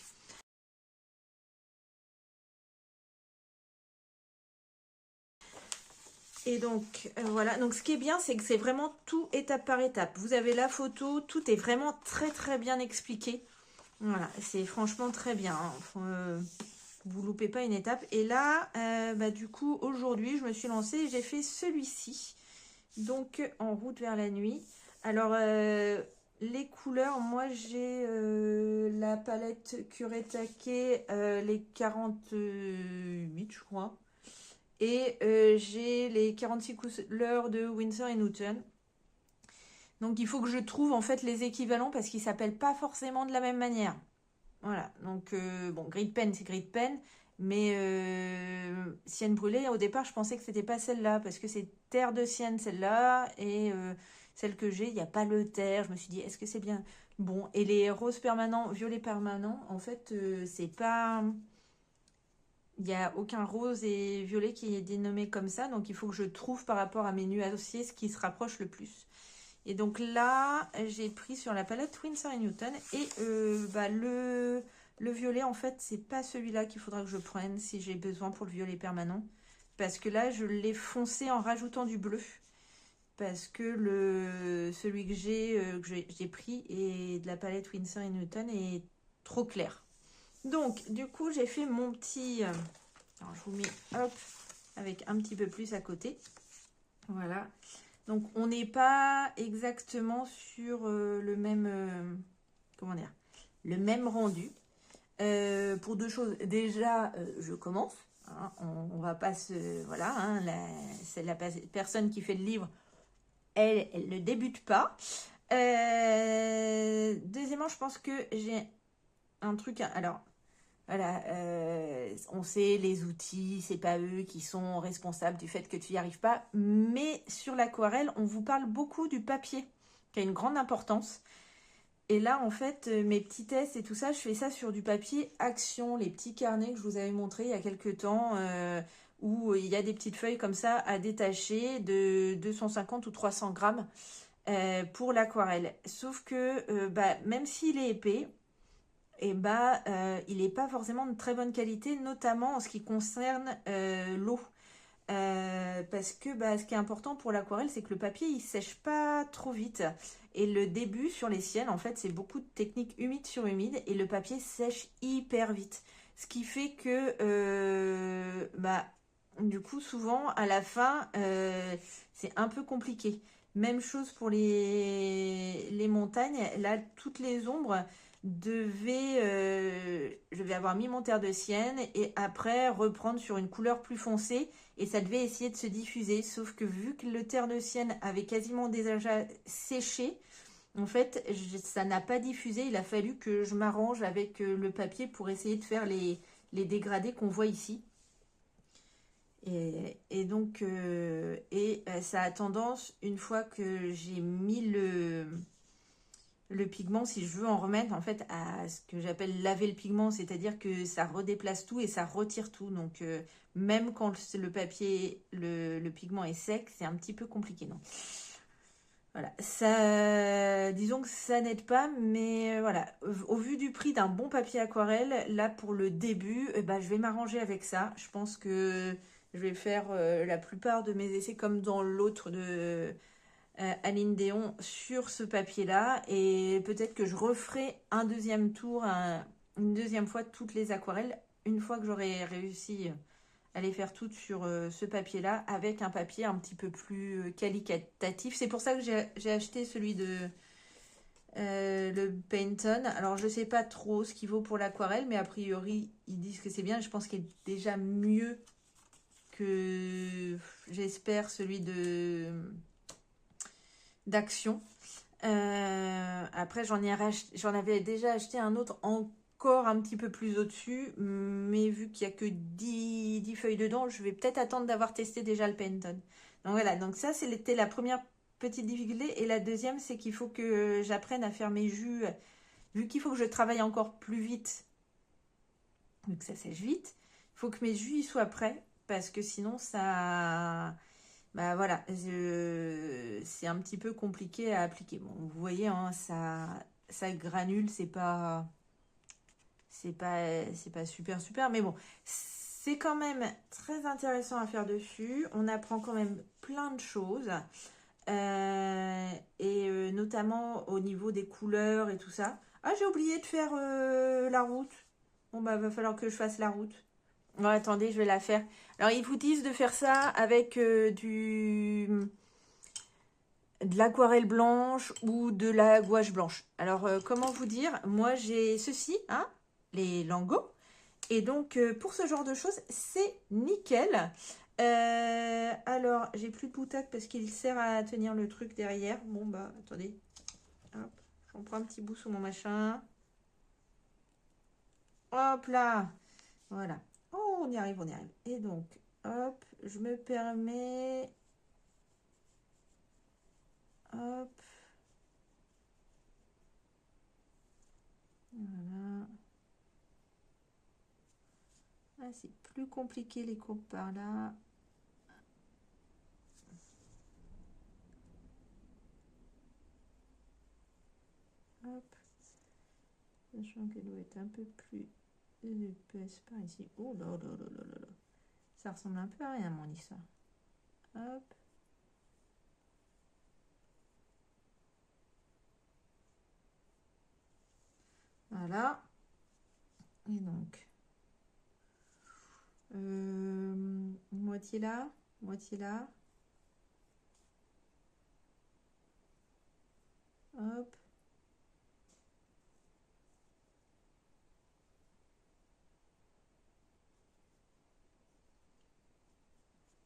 Et donc, voilà. Donc, ce qui est bien, c'est que c'est vraiment tout étape par étape. Vous avez la photo, tout est vraiment très, très bien expliqué. Voilà, c'est franchement très bien. Hein. Vous loupez pas une étape. Et là, du coup, aujourd'hui, je me suis lancée et j'ai fait celui-ci. Donc, en route vers la nuit. Alors, les couleurs, moi, j'ai la palette Kuretake, les 48, je crois. Et j'ai les 46 couleurs de Winsor & Newton. Donc il faut que je trouve en fait les équivalents parce qu'ils ne s'appellent pas forcément de la même manière. Voilà, donc Grid Pen c'est Grid Pen, mais Sienne Brûlée, au départ je pensais que c'était pas celle-là parce que c'est Terre de Sienne celle-là et celle que j'ai, il n'y a pas le terre. Je me suis dit, est-ce que c'est bien? Bon, et les roses permanents, violets permanents, en fait c'est pas... Il n'y a aucun rose et violet qui est dénommé comme ça, donc il faut que je trouve par rapport à mes nuanciers ce qui se rapproche le plus. Et donc là, j'ai pris sur la palette Winsor & Newton et le violet, en fait, c'est pas celui-là qu'il faudra que je prenne si j'ai besoin pour le violet permanent. Parce que là, je l'ai foncé en rajoutant du bleu. Parce que celui que j'ai pris et de la palette Winsor & Newton est trop clair. Donc, du coup, j'ai fait mon petit... alors, je vous mets, hop, avec un petit peu plus à côté. Voilà. Donc, on n'est pas exactement sur le même... comment dire? Le même rendu. Pour deux choses. Déjà, je commence. Hein, on va pas se... Voilà. Hein, c'est la personne qui fait le livre. Elle ne débute pas. Deuxièmement, je pense que j'ai un truc... Alors, voilà, on sait les outils, c'est pas eux qui sont responsables du fait que tu n'y arrives pas. Mais sur l'aquarelle, on vous parle beaucoup du papier, qui a une grande importance. Et là, en fait, mes petits tests et tout ça, je fais ça sur du papier Action, les petits carnets que je vous avais montrés il y a quelques temps, où il y a des petites feuilles comme ça à détacher de 250 ou 300 grammes pour l'aquarelle. Sauf que même s'il est épais, il n'est pas forcément de très bonne qualité, notamment en ce qui concerne l'eau. Parce que ce qui est important pour l'aquarelle, c'est que le papier, il sèche pas trop vite. Et le début sur les siennes, en fait, c'est beaucoup de techniques humide sur humide et le papier sèche hyper vite. Ce qui fait que, du coup, souvent, à la fin, c'est un peu compliqué. Même chose pour les montagnes. Là, toutes les ombres je vais avoir mis mon terre de sienne et après reprendre sur une couleur plus foncée et ça devait essayer de se diffuser, sauf que vu que le terre de sienne avait quasiment déjà séché, en fait ça n'a pas diffusé. Il a fallu que je m'arrange avec le papier pour essayer de faire les dégradés qu'on voit ici. Et donc ça a tendance, une fois que j'ai mis le pigment, si je veux en remettre en fait à ce que j'appelle laver le pigment, c'est-à-dire que ça redéplace tout et ça retire tout. Donc même quand le papier, le pigment est sec, c'est un petit peu compliqué. Donc voilà, ça, disons que ça n'aide pas, mais voilà, au vu du prix d'un bon papier aquarelle, là pour le début, je vais m'arranger avec ça. Je pense que je vais faire la plupart de mes essais comme dans l'autre Aline Déon sur ce papier-là. Et peut-être que je referai un deuxième tour, une deuxième fois toutes les aquarelles, une fois que j'aurai réussi à les faire toutes sur ce papier-là, avec un papier un petit peu plus qualitatif. C'est pour ça que j'ai acheté celui de le Painton. Alors, je sais pas trop ce qu'il vaut pour l'aquarelle, mais a priori, ils disent que c'est bien. Je pense qu'il est déjà mieux que, j'espère, celui d'Action. Après, j'en avais déjà acheté un autre encore un petit peu plus au-dessus, mais vu qu'il n'y a que 10 feuilles dedans, je vais peut-être attendre d'avoir testé déjà le Penton. Donc voilà, donc ça c'était la première petite difficulté. Et la deuxième, c'est qu'il faut que j'apprenne à faire mes jus, vu qu'il faut que je travaille encore plus vite, vu que ça sèche vite, il faut que mes jus soient prêts, parce que sinon ça... Bah voilà, c'est un petit peu compliqué à appliquer. Bon, vous voyez, hein, ça granule, c'est pas super, mais bon, c'est quand même très intéressant à faire dessus. On apprend quand même plein de choses, et notamment au niveau des couleurs et tout ça. Ah, j'ai oublié de faire la route. Bon, bah, va falloir que je fasse la route. Non, attendez, je vais la faire. Alors, ils vous disent de faire ça avec de l'aquarelle blanche ou de la gouache blanche. Alors, comment vous dire? Moi, j'ai ceci, hein, les lingots. Et donc, pour ce genre de choses, c'est nickel. Alors, j'ai plus de boutac parce qu'il sert à tenir le truc derrière. Bon, bah, attendez. Hop, j'en prends un petit bout sous mon machin. Hop là. Voilà. Oh, on y arrive, on y arrive. Et donc, hop, je me permets... Hop. Voilà. Ah, c'est plus compliqué les courbes par là. Hop. Sachant qu'elle doit être un peu plus épaisse par ici. Oh là là là là là là. Ça ressemble un peu à rien, mon histoire. Hop. Voilà. Et donc, moitié là, moitié là. Hop.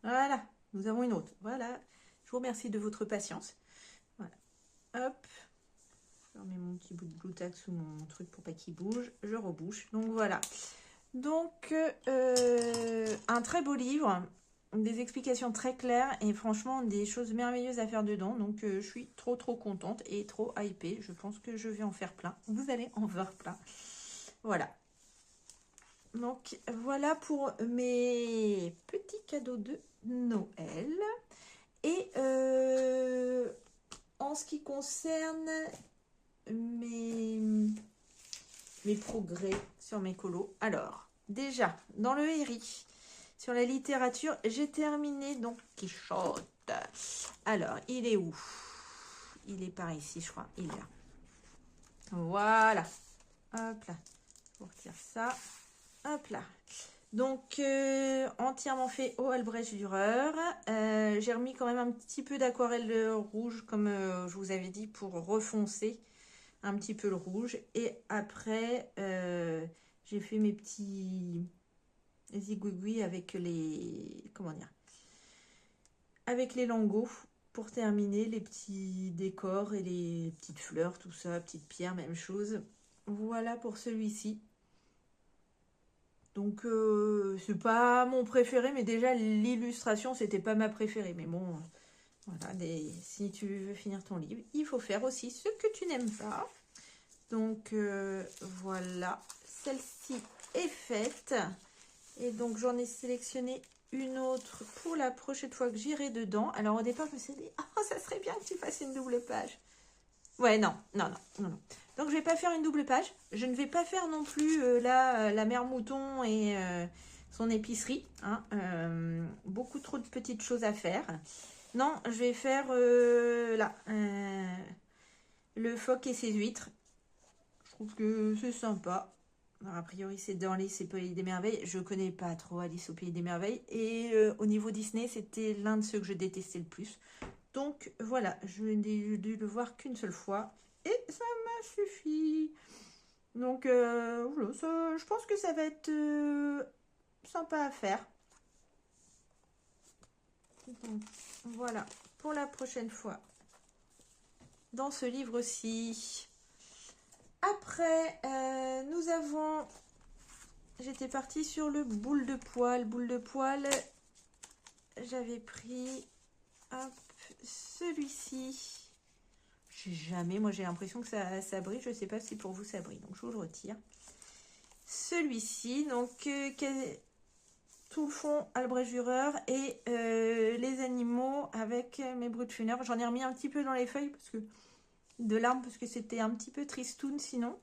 Voilà, nous avons une autre. Voilà, je vous remercie de votre patience. Voilà, hop. Je remets mon petit bout de Blue Tack sous mon truc pour pas qu'il bouge. Je rebouche. Donc voilà. Donc, un très beau livre, des explications très claires et franchement des choses merveilleuses à faire dedans. Donc, je suis trop contente et trop hypée. Je pense que je vais en faire plein. Vous allez en faire plein. Voilà. Donc, voilà pour mes petits cadeaux de Noël. Et en ce qui concerne mes progrès sur mes colos. Alors, déjà, dans le Herri, sur la littérature, j'ai terminé donc Quichotte. Alors, il est où? Il est par ici, je crois. Il est là. Voilà. Hop là. On retire ça. Hop là. Donc, entièrement fait au Albrecht Dürer. J'ai remis quand même un petit peu d'aquarelle rouge, comme je vous avais dit, pour refoncer un petit peu le rouge. Et après, j'ai fait mes petits zigouigouis avec les... Comment dire? Avec les lingots pour terminer les petits décors et les petites fleurs, tout ça, petites pierres, même chose. Voilà pour celui-ci. Donc, c'est pas mon préféré, mais déjà, l'illustration, c'était pas ma préférée. Mais bon, voilà, si tu veux finir ton livre, il faut faire aussi ce que tu n'aimes pas. Donc, voilà, celle-ci est faite. Et donc, j'en ai sélectionné une autre pour la prochaine fois que j'irai dedans. Alors, au départ, je me suis dit, oh, ça serait bien que tu fasses une double page. Ouais, non. Donc, je vais pas faire une double page. Je ne vais pas faire non plus la mère mouton et son épicerie. Hein. Beaucoup trop de petites choses à faire. Non, je vais faire là, le phoque et ses huîtres. Je trouve que c'est sympa. Alors, a priori, c'est dans Alice au Pays des Merveilles. Je connais pas trop Alice au Pays des Merveilles. Et au niveau Disney, c'était l'un de ceux que je détestais le plus. Donc voilà, je n'ai dû le voir qu'une seule fois. Et ça m'a suffi. Donc voilà, je pense que ça va être sympa à faire. Donc voilà, pour la prochaine fois. Dans ce livre-ci. Après, nous avons... J'étais partie sur le boule de poil. Boule de poil, j'avais pris celui-ci. Jamais, moi j'ai l'impression que ça brille. Je ne sais pas si pour vous ça brille. Donc je vous le retire. Celui-ci, donc tout le fond Albrecht Dürer et les animaux avec mes brutes funèbres. J'en ai remis un petit peu dans les feuilles parce que de larmes parce que c'était un petit peu tristoun sinon.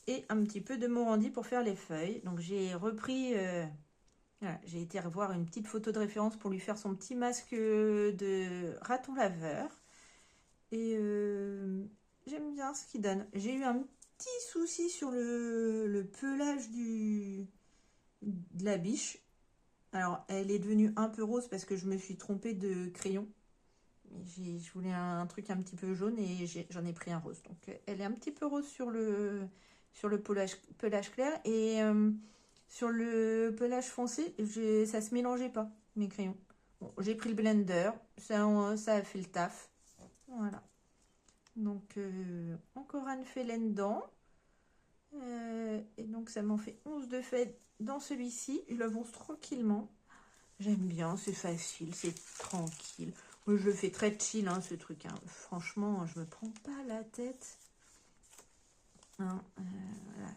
Et un petit peu de Morandi pour faire les feuilles. Donc j'ai repris, voilà, j'ai été revoir une petite photo de référence pour lui faire son petit masque de raton laveur. Et j'aime bien ce qu'il donne. J'ai eu un petit souci sur le pelage de la biche. Alors elle est devenue un peu rose parce que je me suis trompée de crayon. Je voulais un truc un petit peu jaune et j'en ai pris un rose. Donc elle est un petit peu rose sur le pelage clair et sur le pelage foncé, ça se mélangeait pas, mes crayons. Bon, j'ai pris le blender, ça a fait le taf. Voilà. Donc encore un fait là-dedans. Et donc ça m'en fait 11 de fait dans celui-ci. Il avance tranquillement. J'aime bien, c'est facile, c'est tranquille. Moi, je le fais très chill, hein, ce truc. Hein. Franchement, je me prends pas la tête. Hein, voilà,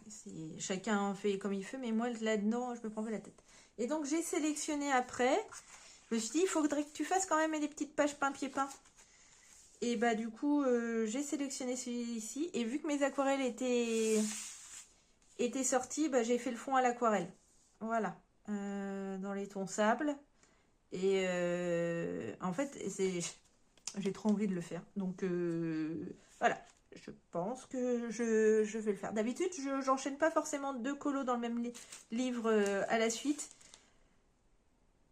chacun fait comme il fait, mais moi, là-dedans, je me prends pas la tête. Et donc, j'ai sélectionné après. Je me suis dit, il faudrait que tu fasses quand même des petites pages pain-pied-pain. Et bah, du coup, j'ai sélectionné celui-ci. Et vu que mes aquarelles étaient sorties, bah, j'ai fait le fond à l'aquarelle. Voilà. Dans les tons sable. Et en fait, j'ai trop envie de le faire. Donc voilà, je pense que je vais le faire. D'habitude, je n'enchaîne pas forcément 2 colos dans le même livre à la suite.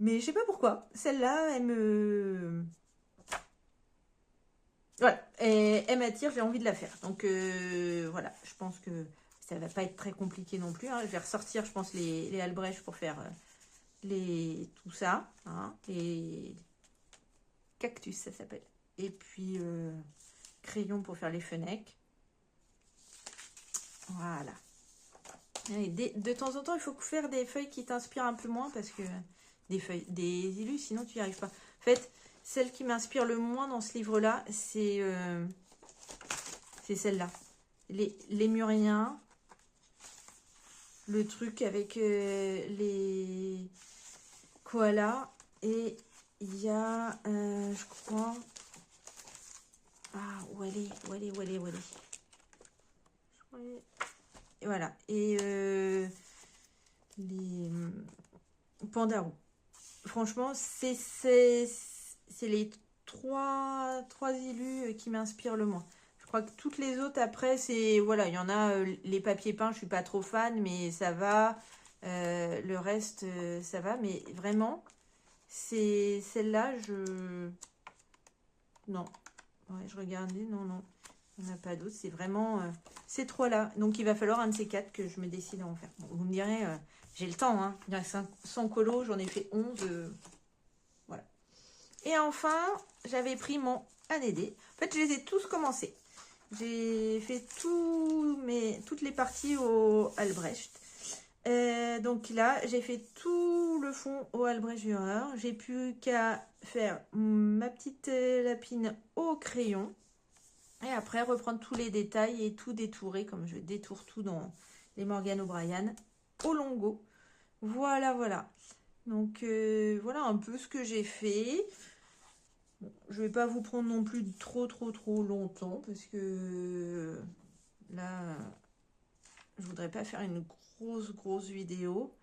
Mais je sais pas pourquoi. Celle-là, elle me... Voilà, elle m'attire, j'ai envie de la faire. Donc voilà, je pense que ça va pas être très compliqué non plus. Hein. Je vais ressortir, je pense, les Albrecht pour faire tout ça. Hein, les cactus, ça s'appelle. Et puis, crayon pour faire les fenêtres. Voilà. Et de temps en temps, il faut faire des feuilles qui t'inspirent un peu moins parce que des illus, sinon tu n'y arrives pas. En fait, celle qui m'inspire le moins dans ce livre-là, c'est celle-là. Les Lémuriens. Le truc avec les koalas. Et il y a, je crois... Ah, où elle est. Et voilà. Et les pandarous. Franchement, c'est les trois illus qui m'inspirent le moins. Je crois que toutes les autres, après, c'est... Voilà, il y en a, les papiers peints, je suis pas trop fan, mais ça va. Le reste, ça va. Mais vraiment, c'est celle-là, Non. Ouais, je regardais, non. Il n'y en a pas d'autres. C'est vraiment ces trois-là. Donc, il va falloir un de ces quatre que je me décide à en faire. Bon, vous me direz, j'ai le temps. Hein. Il y a 100 colos, j'en ai fait 11. Voilà. Et enfin, j'avais pris mon ADD. En fait, je les ai tous commencés. J'ai fait toutes les parties au Albrecht. Donc là, j'ai fait tout le fond au Albrecht Dürer. J'ai plus qu'à faire ma petite lapine au crayon. Et après, reprendre tous les détails et tout détourer, comme je détourne tout dans les Morgan O'Brien, au longo. Voilà. Donc, voilà un peu ce que j'ai fait. Bon, je ne vais pas vous prendre non plus trop longtemps, parce que là, je voudrais pas faire une grosse vidéo.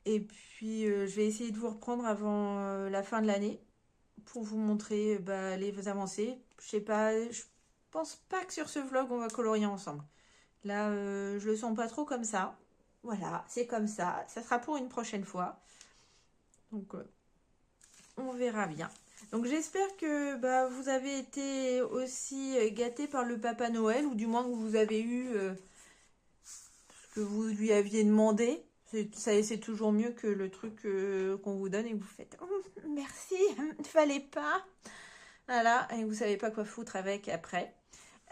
Et puis, je vais essayer de vous reprendre avant la fin de l'année pour vous montrer les avancées. Je sais pas, je pense pas que sur ce vlog on va colorier ensemble. Là, je le sens pas trop comme ça. Voilà, c'est comme ça. Ça sera pour une prochaine fois. Donc, on verra bien. Donc, j'espère que vous avez été aussi gâtés par le Papa Noël, ou du moins que vous avez eu ce que vous lui aviez demandé. C'est toujours mieux que le truc qu'on vous donne et que vous faites oh, merci, il fallait pas. Voilà, et vous savez pas quoi foutre avec après.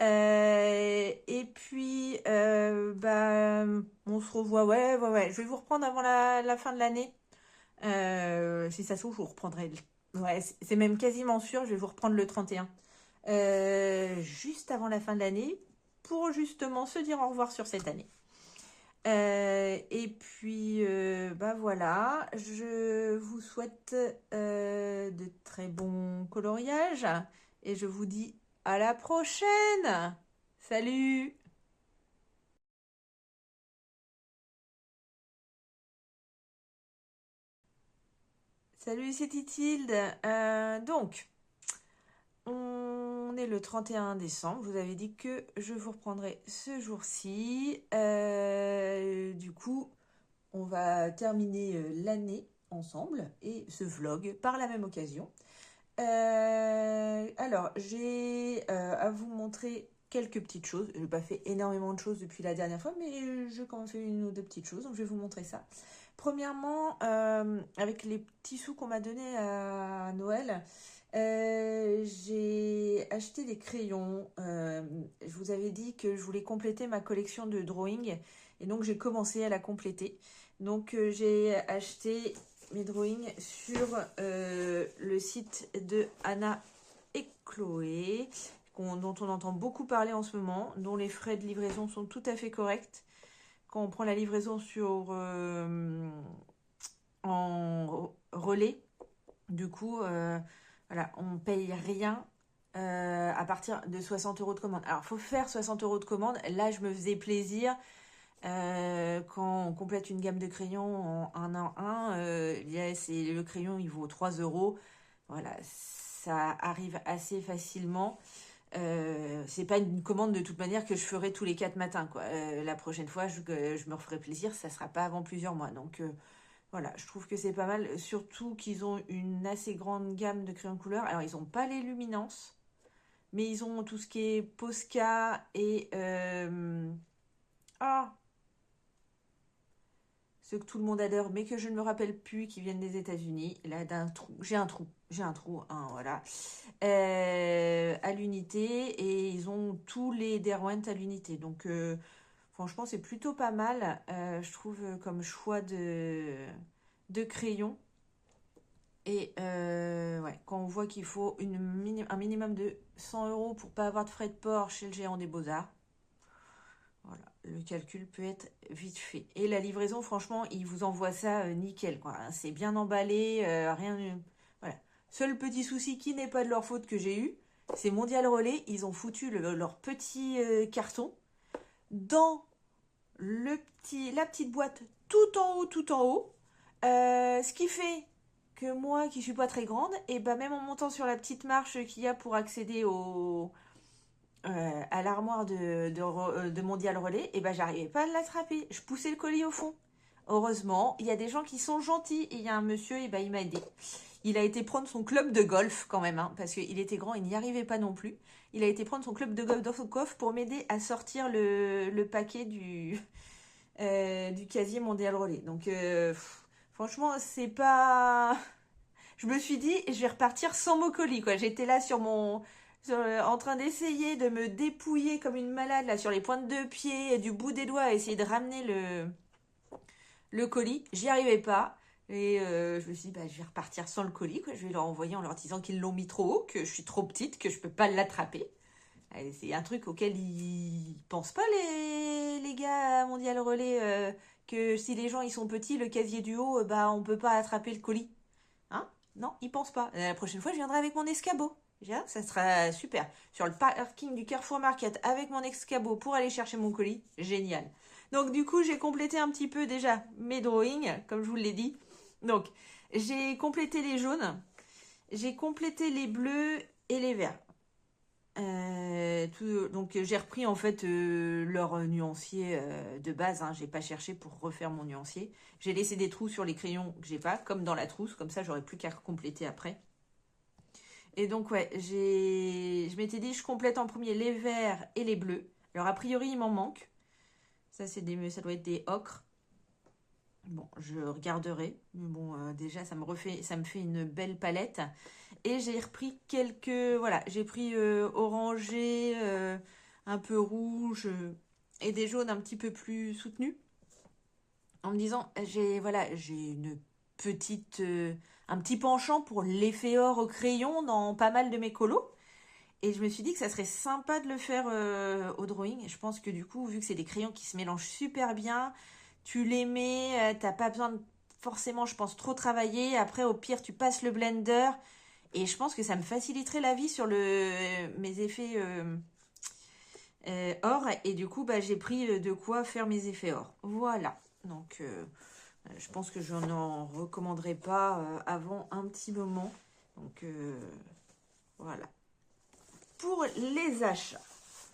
Et puis, on se revoit. Ouais. Je vais vous reprendre avant la fin de l'année. Si ça se trouve, je vous reprendrai. Ouais, c'est même quasiment sûr, je vais vous reprendre le 31. Juste avant la fin de l'année, pour justement se dire au revoir sur cette année. Et puis, voilà, je vous souhaite de très bons coloriages et je vous dis à la prochaine. Salut! Salut, c'est Titilde. Donc, on est le 31 décembre. Je vous avais dit que je vous reprendrai ce jour-ci. Du coup, on va terminer l'année ensemble et ce vlog par la même occasion. Alors, j'ai à vous montrer quelques petites choses. Je n'ai pas fait énormément de choses depuis la dernière fois, mais j'ai quand même fait une ou deux petites choses, donc je vais vous montrer ça. Premièrement, avec les petits sous qu'on m'a donnés à Noël, j'ai acheté des crayons. Je vous avais dit que je voulais compléter ma collection de drawing, et donc j'ai commencé à la compléter. Donc j'ai acheté mes drawings sur le site de Anna et Chloé, dont on entend beaucoup parler en ce moment, dont les frais de livraison sont tout à fait corrects. Quand on prend la livraison en relais, du coup, voilà, on paye rien à partir de 60 € de commande. Alors, il faut faire 60 € de commande. Là, je me faisais plaisir. Quand on complète une gamme de crayons en 1 en 1, le crayon il vaut 3 €. Voilà, ça arrive assez facilement. C'est pas une commande de toute manière que je ferai tous les 4 matins, quoi. La prochaine fois, je me referai plaisir, ça sera pas avant plusieurs mois. Donc voilà, je trouve que c'est pas mal. Surtout qu'ils ont une assez grande gamme de crayons de couleur. Alors, ils n'ont pas les luminances, mais ils ont tout ce qui est Posca et... ceux que tout le monde adore, mais que je ne me rappelle plus, qui viennent des États-Unis. Là, j'ai un trou, hein, voilà. À l'unité, et ils ont tous les Derwent à l'unité. Donc, franchement, c'est plutôt pas mal, je trouve, comme choix de crayon. Et ouais, quand on voit qu'il faut un minimum de 100 € pour pas avoir de frais de port chez le géant des Beaux-Arts, voilà, le calcul peut être vite fait. Et la livraison, franchement, ils vous envoient ça nickel, quoi. C'est bien emballé, rien. Voilà. Seul petit souci qui n'est pas de leur faute que j'ai eu, c'est Mondial Relais. Ils ont foutu leur petit carton dans la petite boîte tout en haut. Ce qui fait que moi, qui suis pas très grande, et ben même en montant sur la petite marche qu'il y a pour accéder à l'armoire de Mondial Relais, et ben j'arrivais pas à l'attraper. Je poussais le colis au fond. Heureusement, il y a des gens qui sont gentils. Et il y a un monsieur, et ben il m'a aidé. Il a été prendre son club de golf quand même, hein, parce qu'il était grand, il n'y arrivait pas non plus. Il a été prendre son club de golf pour m'aider à sortir le paquet du casier Mondial Relais. Donc franchement, c'est pas... Je me suis dit, je vais repartir sans mon colis, quoi. J'étais là en train d'essayer de me dépouiller comme une malade, là, sur les pointes de pied, du bout des doigts, à essayer de ramener le colis. J'y arrivais pas. Et je me suis dit, je vais repartir sans le colis, quoi. Je vais leur envoyer en leur disant qu'ils l'ont mis trop haut, que je suis trop petite, que je peux pas l'attraper. C'est un truc auquel ils pensent pas, les gars à Mondial Relais, que si les gens ils sont petits, le casier du haut, on peut pas attraper le colis. Hein? Non, ils pensent pas. La prochaine fois, je viendrai avec mon escabeau. Ça sera super. Sur le parking du Carrefour Market avec mon escabeau pour aller chercher mon colis. Génial. Donc du coup, j'ai complété un petit peu déjà mes drawings, comme je vous l'ai dit. Donc, j'ai complété les jaunes. j'ai complété les bleus et les verts. Donc j'ai repris en fait leur nuancier de base, hein. J'ai pas cherché pour refaire mon nuancier. J'ai laissé des trous sur les crayons que j'ai pas, comme dans la trousse, comme ça j'aurais plus qu'à compléter après. Et donc ouais, je m'étais dit je complète en premier les verts et les bleus. Alors a priori il m'en manque. Ça doit être des ocres. Bon, je regarderai. Mais bon, déjà ça me fait une belle palette. Et j'ai repris quelques, voilà, j'ai pris orangé, un peu rouge et des jaunes un petit peu plus soutenus. En me disant, j'ai une petite, un petit penchant pour l'effet or au crayon dans pas mal de mes colos. Et je me suis dit que ça serait sympa de le faire au drawing. Je pense que du coup, vu que c'est des crayons qui se mélangent super bien, tu les mets, t'as pas besoin de forcément, je pense, trop travailler. Après, au pire, tu passes le blender. Et je pense que ça me faciliterait la vie sur mes effets or. Et du coup, bah, j'ai pris de quoi faire mes effets or. Voilà. Donc, je pense que je n'en recommanderai pas avant un petit moment. Donc, voilà. Pour les achats.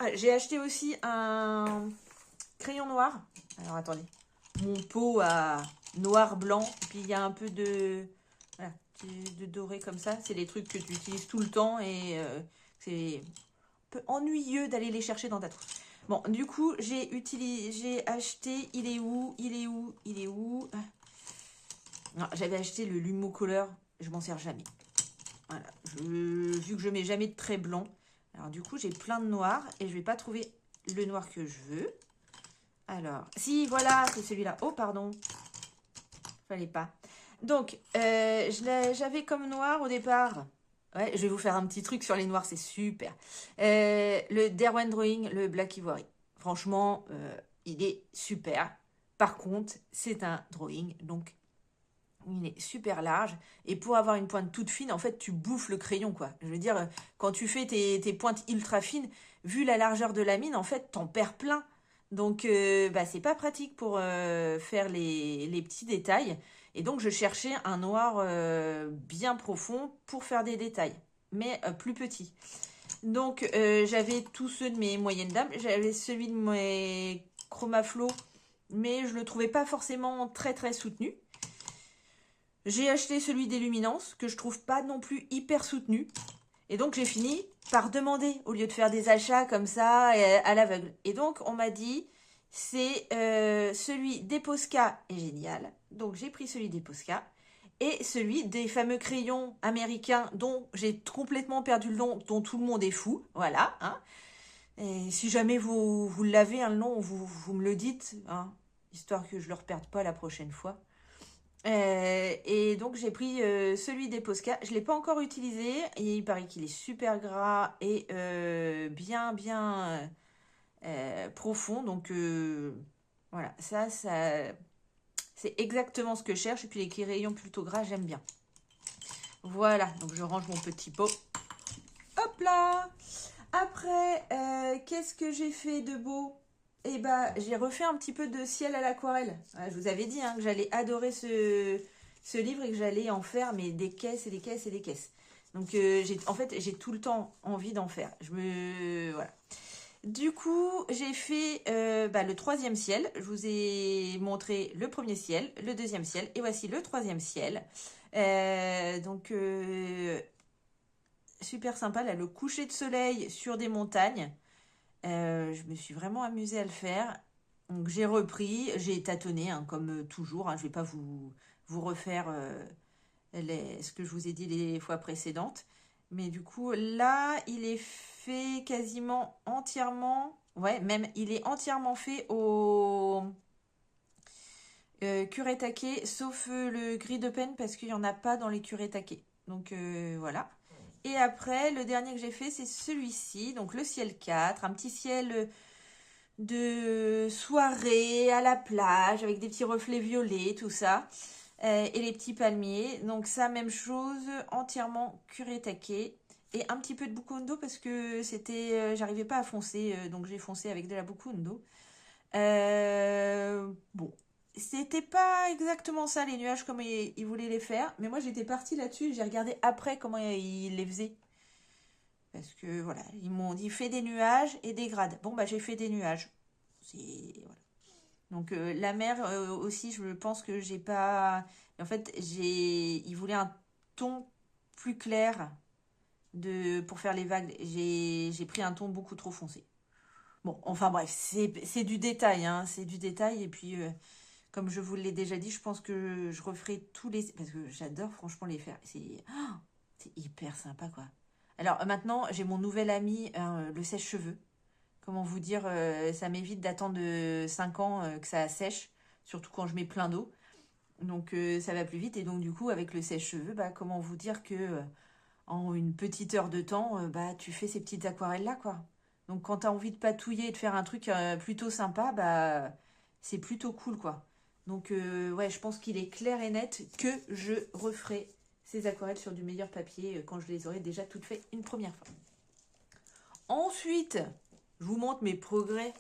Ah, j'ai acheté aussi un crayon noir. Alors, attendez. Mon pot à noir-blanc. Puis, il y a un peu voilà, de doré comme ça. C'est les trucs que tu utilises tout le temps et c'est un peu ennuyeux d'aller les chercher dans ta trousse. Bon, du coup, j'ai acheté, il est où? Non, j'avais acheté le Lumo Color, je m'en sers jamais. Voilà, vu que je mets jamais de trait blanc. Alors du coup, j'ai plein de noirs et je vais pas trouver le noir que je veux. Alors, si, voilà, c'est celui-là. Oh, pardon. Fallait pas. Donc, j'avais comme noir au départ. Ouais, je vais vous faire un petit truc sur les noirs, c'est super. Le Derwent Drawing, le Black Ivory. Franchement, il est super. Par contre, c'est un drawing, donc il est super large. Et pour avoir une pointe toute fine, en fait, tu bouffes le crayon, quoi. Je veux dire, quand tu fais tes pointes ultra fines, vu la largeur de la mine, en fait, t'en perds plein. Donc, bah, c'est pas pratique pour faire les petits détails. Et donc, je cherchais un noir bien profond pour faire des détails, mais plus petits. Donc, j'avais tous ceux de mes moyennes dames. J'avais celui de mes Chromaflow, mais je le trouvais pas forcément très très soutenu. J'ai acheté celui des Luminance, que je trouve pas non plus hyper soutenu. Et donc, j'ai fini par demander, au lieu de faire des achats comme ça, à l'aveugle. Et donc, on m'a dit, c'est celui des Posca est génial. Donc, j'ai pris celui des Posca. Et celui des fameux crayons américains dont j'ai complètement perdu le nom, dont tout le monde est fou. Voilà. Hein. Et si jamais vous l'avez, hein, le nom, vous me le dites, hein, histoire que je ne le reperde pas la prochaine fois. Et donc j'ai pris celui des Posca. Je ne l'ai pas encore utilisé. Et il paraît qu'il est super gras et bien profond. Donc voilà, ça c'est exactement ce que je cherche. Et puis les rayons plutôt gras, j'aime bien. Voilà, donc je range mon petit pot. Hop là! Après, qu'est-ce que j'ai fait de beau? Eh ben, j'ai refait un petit peu de ciel à l'aquarelle. Je vous avais dit hein, que j'allais adorer ce livre et que j'allais en faire mais des caisses et des caisses et des caisses. Donc, en fait, j'ai tout le temps envie d'en faire. Voilà. Du coup, j'ai fait le troisième ciel. Je vous ai montré le premier ciel, le deuxième ciel, et voici le troisième ciel. Donc, super sympa, là, le coucher de soleil sur des montagnes. Je me suis vraiment amusée à le faire. Donc, j'ai repris, j'ai tâtonné, hein, comme toujours. Hein, je ne vais pas vous refaire ce que je vous ai dit les fois précédentes. Mais du coup, là, il est fait quasiment entièrement. Ouais, même, il est entièrement fait au Kuretake, sauf le gris de peine parce qu'il n'y en a pas dans les Kuretake. Donc, voilà. Et après, le dernier que j'ai fait, c'est celui-ci. Donc, le ciel 4, un petit ciel de soirée à la plage avec des petits reflets violets, tout ça. Et les petits palmiers. Donc ça, même chose, entièrement kuretake. Et un petit peu de bukundo parce que j'arrivais pas à foncer, donc j'ai foncé avec de la bukundo. Bon, c'était pas exactement ça, les nuages, comme il voulait les faire. Mais moi, j'étais partie là-dessus. J'ai regardé après comment il les faisait. Parce que, voilà, ils m'ont dit, fais des nuages et des grades. Bon, bah, j'ai fait des nuages. Voilà. Donc, la mer aussi, je pense que j'ai pas... En fait, il voulait un ton plus clair pour faire les vagues. J'ai pris un ton beaucoup trop foncé. Bon, enfin bref, c'est du détail, hein, c'est du détail. Et puis, comme je vous l'ai déjà dit, je pense que je referai tous les... Parce que j'adore franchement les faire. C'est hyper sympa, quoi. Alors maintenant, j'ai mon nouvel ami, le sèche-cheveux. Comment vous dire, ça m'évite d'attendre 5 ans que ça sèche, surtout quand je mets plein d'eau. Donc ça va plus vite. Et donc du coup, avec le sèche-cheveux, bah, comment vous dire que en une petite heure de temps, bah, tu fais ces petites aquarelles-là, quoi. Donc quand tu as envie de patouiller et de faire un truc plutôt sympa, bah, c'est plutôt cool, quoi. Donc ouais, je pense qu'il est clair et net que je referai ces aquarelles sur du meilleur papier quand je les aurai déjà toutes faites une première fois. Ensuite, je vous montre mes progrès.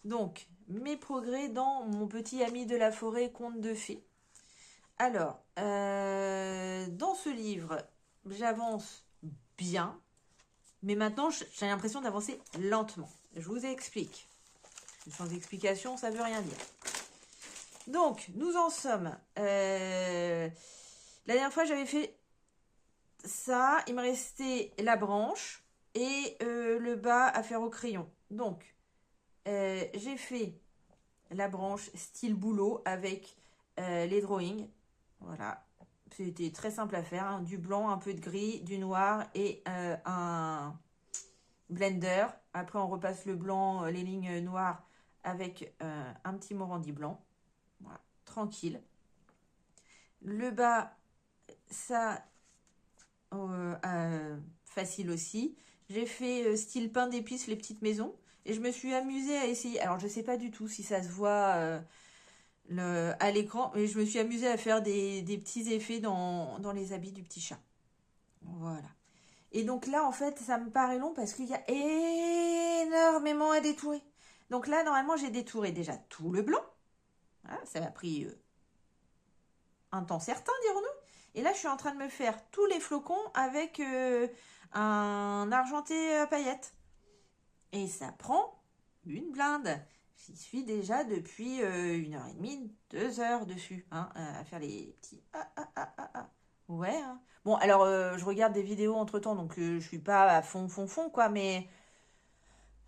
Donc, mes progrès dans mon petit ami de la forêt, conte de fées. Alors, dans ce livre, j'avance bien, mais maintenant, j'ai l'impression d'avancer lentement. Je vous explique. Sans explication, ça ne veut rien dire. Donc, nous en sommes. La dernière fois, j'avais fait ça. Il me restait la branche et le bas à faire au crayon. Donc, j'ai fait la branche style boulot avec les drawings. Voilà. C'était très simple à faire. Hein. Du blanc, un peu de gris, du noir et un blender. Après, on repasse le blanc, les lignes noires avec un petit morandi blanc. Voilà. Tranquille. Le bas, ça, facile aussi. J'ai fait style pain d'épices, les petites maisons. Et je me suis amusée à essayer. Alors, je ne sais pas du tout si ça se voit à l'écran, mais je me suis amusée à faire des petits effets dans les habits du petit chat. Voilà. Et donc là, en fait, ça me paraît long parce qu'il y a énormément à détourer. Donc là, normalement, j'ai détouré déjà tout le blanc. Voilà, ça m'a pris un temps certain, dirons-nous. Et là, je suis en train de me faire tous les flocons avec un argenté à paillettes. Et ça prend une blinde. J'y suis déjà depuis 1h30, 2 heures dessus, hein, à faire les petits... Ouais. Hein. Bon, alors, je regarde des vidéos entre-temps, donc je suis pas à fond, quoi, mais...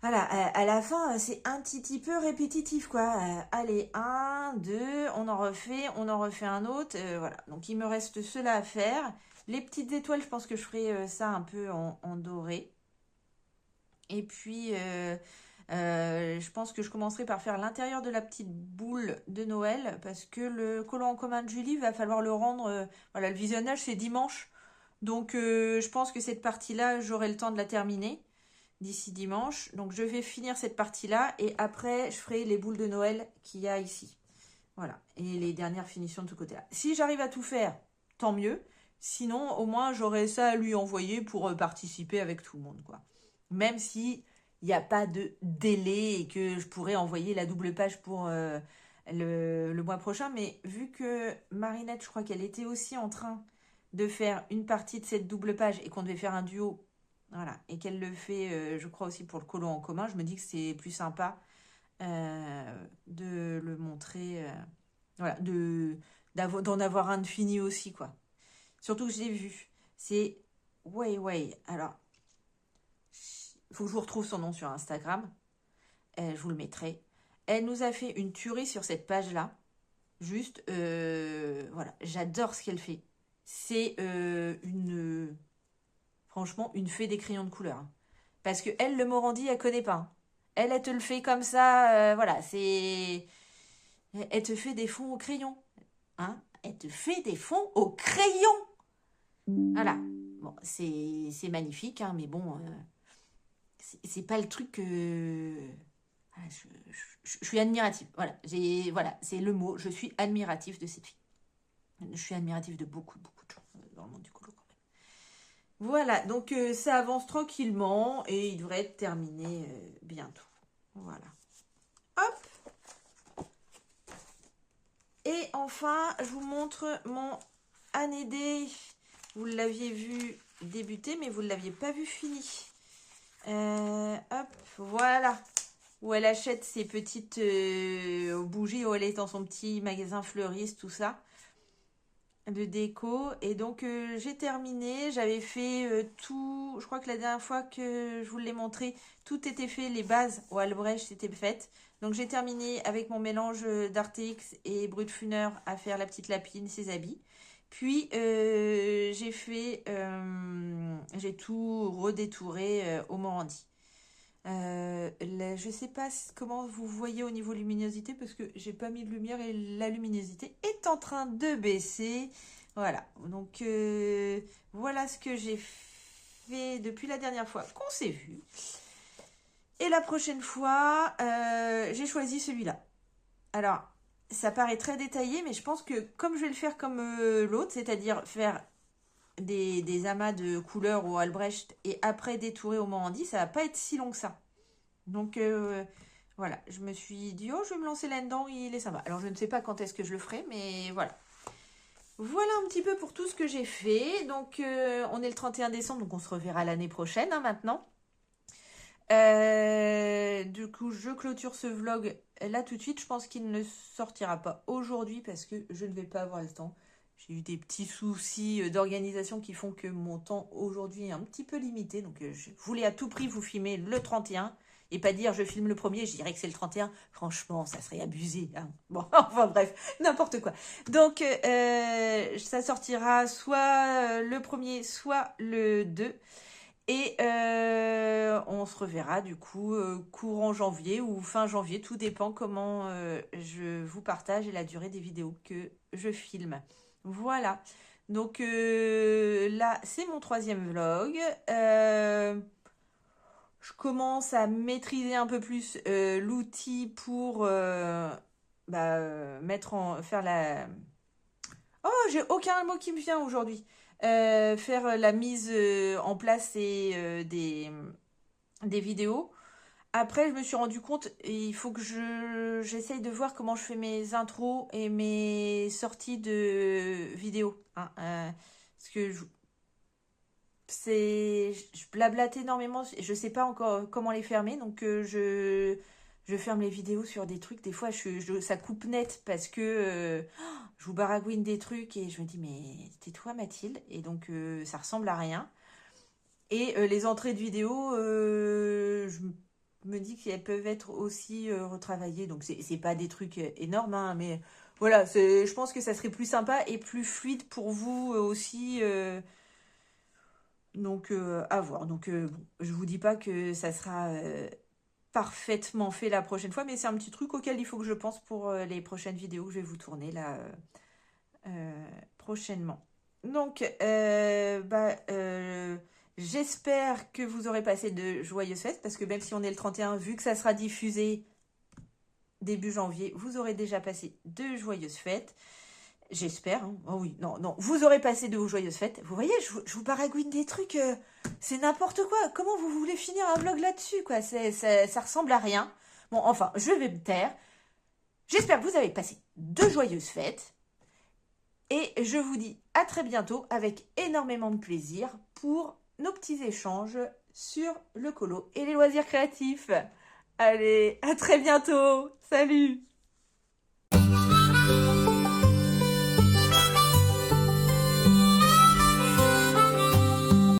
Voilà, à la fin, c'est un petit peu répétitif, quoi. Allez, 1, 2, on en refait un autre. Voilà, donc il me reste cela à faire. Les petites étoiles, je pense que je ferai ça un peu en doré. Et puis, je pense que je commencerai par faire l'intérieur de la petite boule de Noël, parce que le collant en commun de Julie, va falloir le rendre... voilà, le visionnage, c'est dimanche. Donc, je pense que cette partie-là, j'aurai le temps de la terminer d'ici dimanche. Donc je vais finir cette partie-là et après je ferai les boules de Noël qu'il y a ici. Voilà. Et les dernières finitions de ce côté-là. Si j'arrive à tout faire, tant mieux. Sinon, au moins j'aurai ça à lui envoyer pour participer avec tout le monde, quoi. Même si il n'y a pas de délai et que je pourrais envoyer la double page pour le mois prochain. Mais vu que Marinette, je crois qu'elle était aussi en train de faire une partie de cette double page et qu'on devait faire un duo. Voilà, et qu'elle le fait, je crois aussi pour le colon en commun, je me dis que c'est plus sympa de le montrer, voilà, d'en avoir un de fini aussi, quoi. Surtout que j'ai vu, c'est Wei. Alors, il faut que je vous retrouve son nom sur Instagram, je vous le mettrai. Elle nous a fait une tuerie sur cette page-là, juste, voilà, j'adore ce qu'elle fait. C'est franchement, une fée des crayons de couleur. Parce que elle, le Morandi, elle connaît pas. Elle te le fait comme ça, voilà, c'est... Elle te fait des fonds au crayon. Hein? Elle te fait des fonds au crayon. Voilà. Bon, c'est magnifique, hein, mais bon, c'est pas le truc que... Voilà, je suis admirative. Voilà, c'est le mot. Je suis admirative de cette fille. Je suis admirative de beaucoup de gens dans le monde du colo. Voilà, donc ça avance tranquillement et il devrait être terminé bientôt. Voilà. Hop. Et enfin, je vous montre mon année D. Vous l'aviez vu débuter, mais vous ne l'aviez pas vu fini. Hop, voilà. Où elle achète ses petites bougies, où elle est dans son petit magasin fleuriste, tout ça, de déco. Et donc, j'ai terminé. J'avais fait tout. Je crois que la dernière fois que je vous l'ai montré, tout était fait. Les bases au Albrecht, c'était fait. Donc, j'ai terminé avec mon mélange d'Artix et Brutfuner à faire la petite lapine, ses habits. Puis, j'ai tout redétouré au Morandi. Je sais pas comment vous voyez au niveau luminosité parce que j'ai pas mis de lumière et la luminosité est en train de baisser. Voilà, donc voilà ce que j'ai fait depuis la dernière fois qu'on s'est vu. Et la prochaine fois, j'ai choisi celui-là. Alors, ça paraît très détaillé, mais je pense que comme je vais le faire comme l'autre, c'est-à-dire faire des amas de couleurs au Albrecht et après détourer au Morandi, ça va pas être si long que ça. Donc voilà, je me suis dit, oh, je vais me lancer là-dedans, il est sympa. Alors je ne sais pas quand est-ce que je le ferai, mais voilà. Voilà un petit peu pour tout ce que j'ai fait. Donc on est le 31 décembre, donc on se reverra l'année prochaine maintenant. Du coup, je clôture ce vlog là tout de suite. Je pense qu'il ne sortira pas aujourd'hui parce que je ne vais pas avoir le temps. J'ai eu des petits soucis d'organisation qui font que mon temps aujourd'hui est un petit peu limité. Donc, je voulais à tout prix vous filmer le 31 et pas dire je filme le premier, je dirais que c'est le 31. Franchement, ça serait abusé. Hein. Bon, enfin bref, n'importe quoi. Donc, ça sortira soit le premier, soit le 2. Et on se reverra du coup courant janvier ou fin janvier, tout dépend comment je vous partage et la durée des vidéos que je filme. Voilà, donc là c'est mon 3e vlog. Je commence à maîtriser un peu plus l'outil pour faire la... Oh, j'ai aucun mot qui me vient aujourd'hui. Faire la mise en place des vidéos. Après, je me suis rendu compte, il faut que j'essaye de voir comment je fais mes intros et mes sorties de vidéos. Hein, parce que je blablate énormément, je sais pas encore comment les fermer, donc je ferme les vidéos sur des trucs. Des fois, ça coupe net parce que je vous baragouine des trucs et je me dis, mais tais-toi Mathilde. Et donc, ça ressemble à rien. Et les entrées de vidéos, je me dis qu'elles peuvent être aussi retravaillées. Donc, c'est pas des trucs énormes, hein, mais voilà, je pense que ça serait plus sympa et plus fluide pour vous aussi. Donc, à voir. Donc, bon, je vous dis pas que ça sera parfaitement fait la prochaine fois, mais c'est un petit truc auquel il faut que je pense pour les prochaines vidéos que je vais vous tourner là prochainement. Donc, j'espère que vous aurez passé de joyeuses fêtes, parce que même si on est le 31, vu que ça sera diffusé début janvier, vous aurez déjà passé de joyeuses fêtes. J'espère. Hein. Oh oui, non. Vous aurez passé de joyeuses fêtes. Vous voyez, je vous baragouine des trucs. C'est n'importe quoi. Comment vous voulez finir un vlog là-dessus, quoi? Ça ressemble à rien. Bon, enfin, je vais me taire. J'espère que vous avez passé de joyeuses fêtes. Et je vous dis à très bientôt avec énormément de plaisir pour nos petits échanges sur le colo et les loisirs créatifs. Allez, à très bientôt. Salut!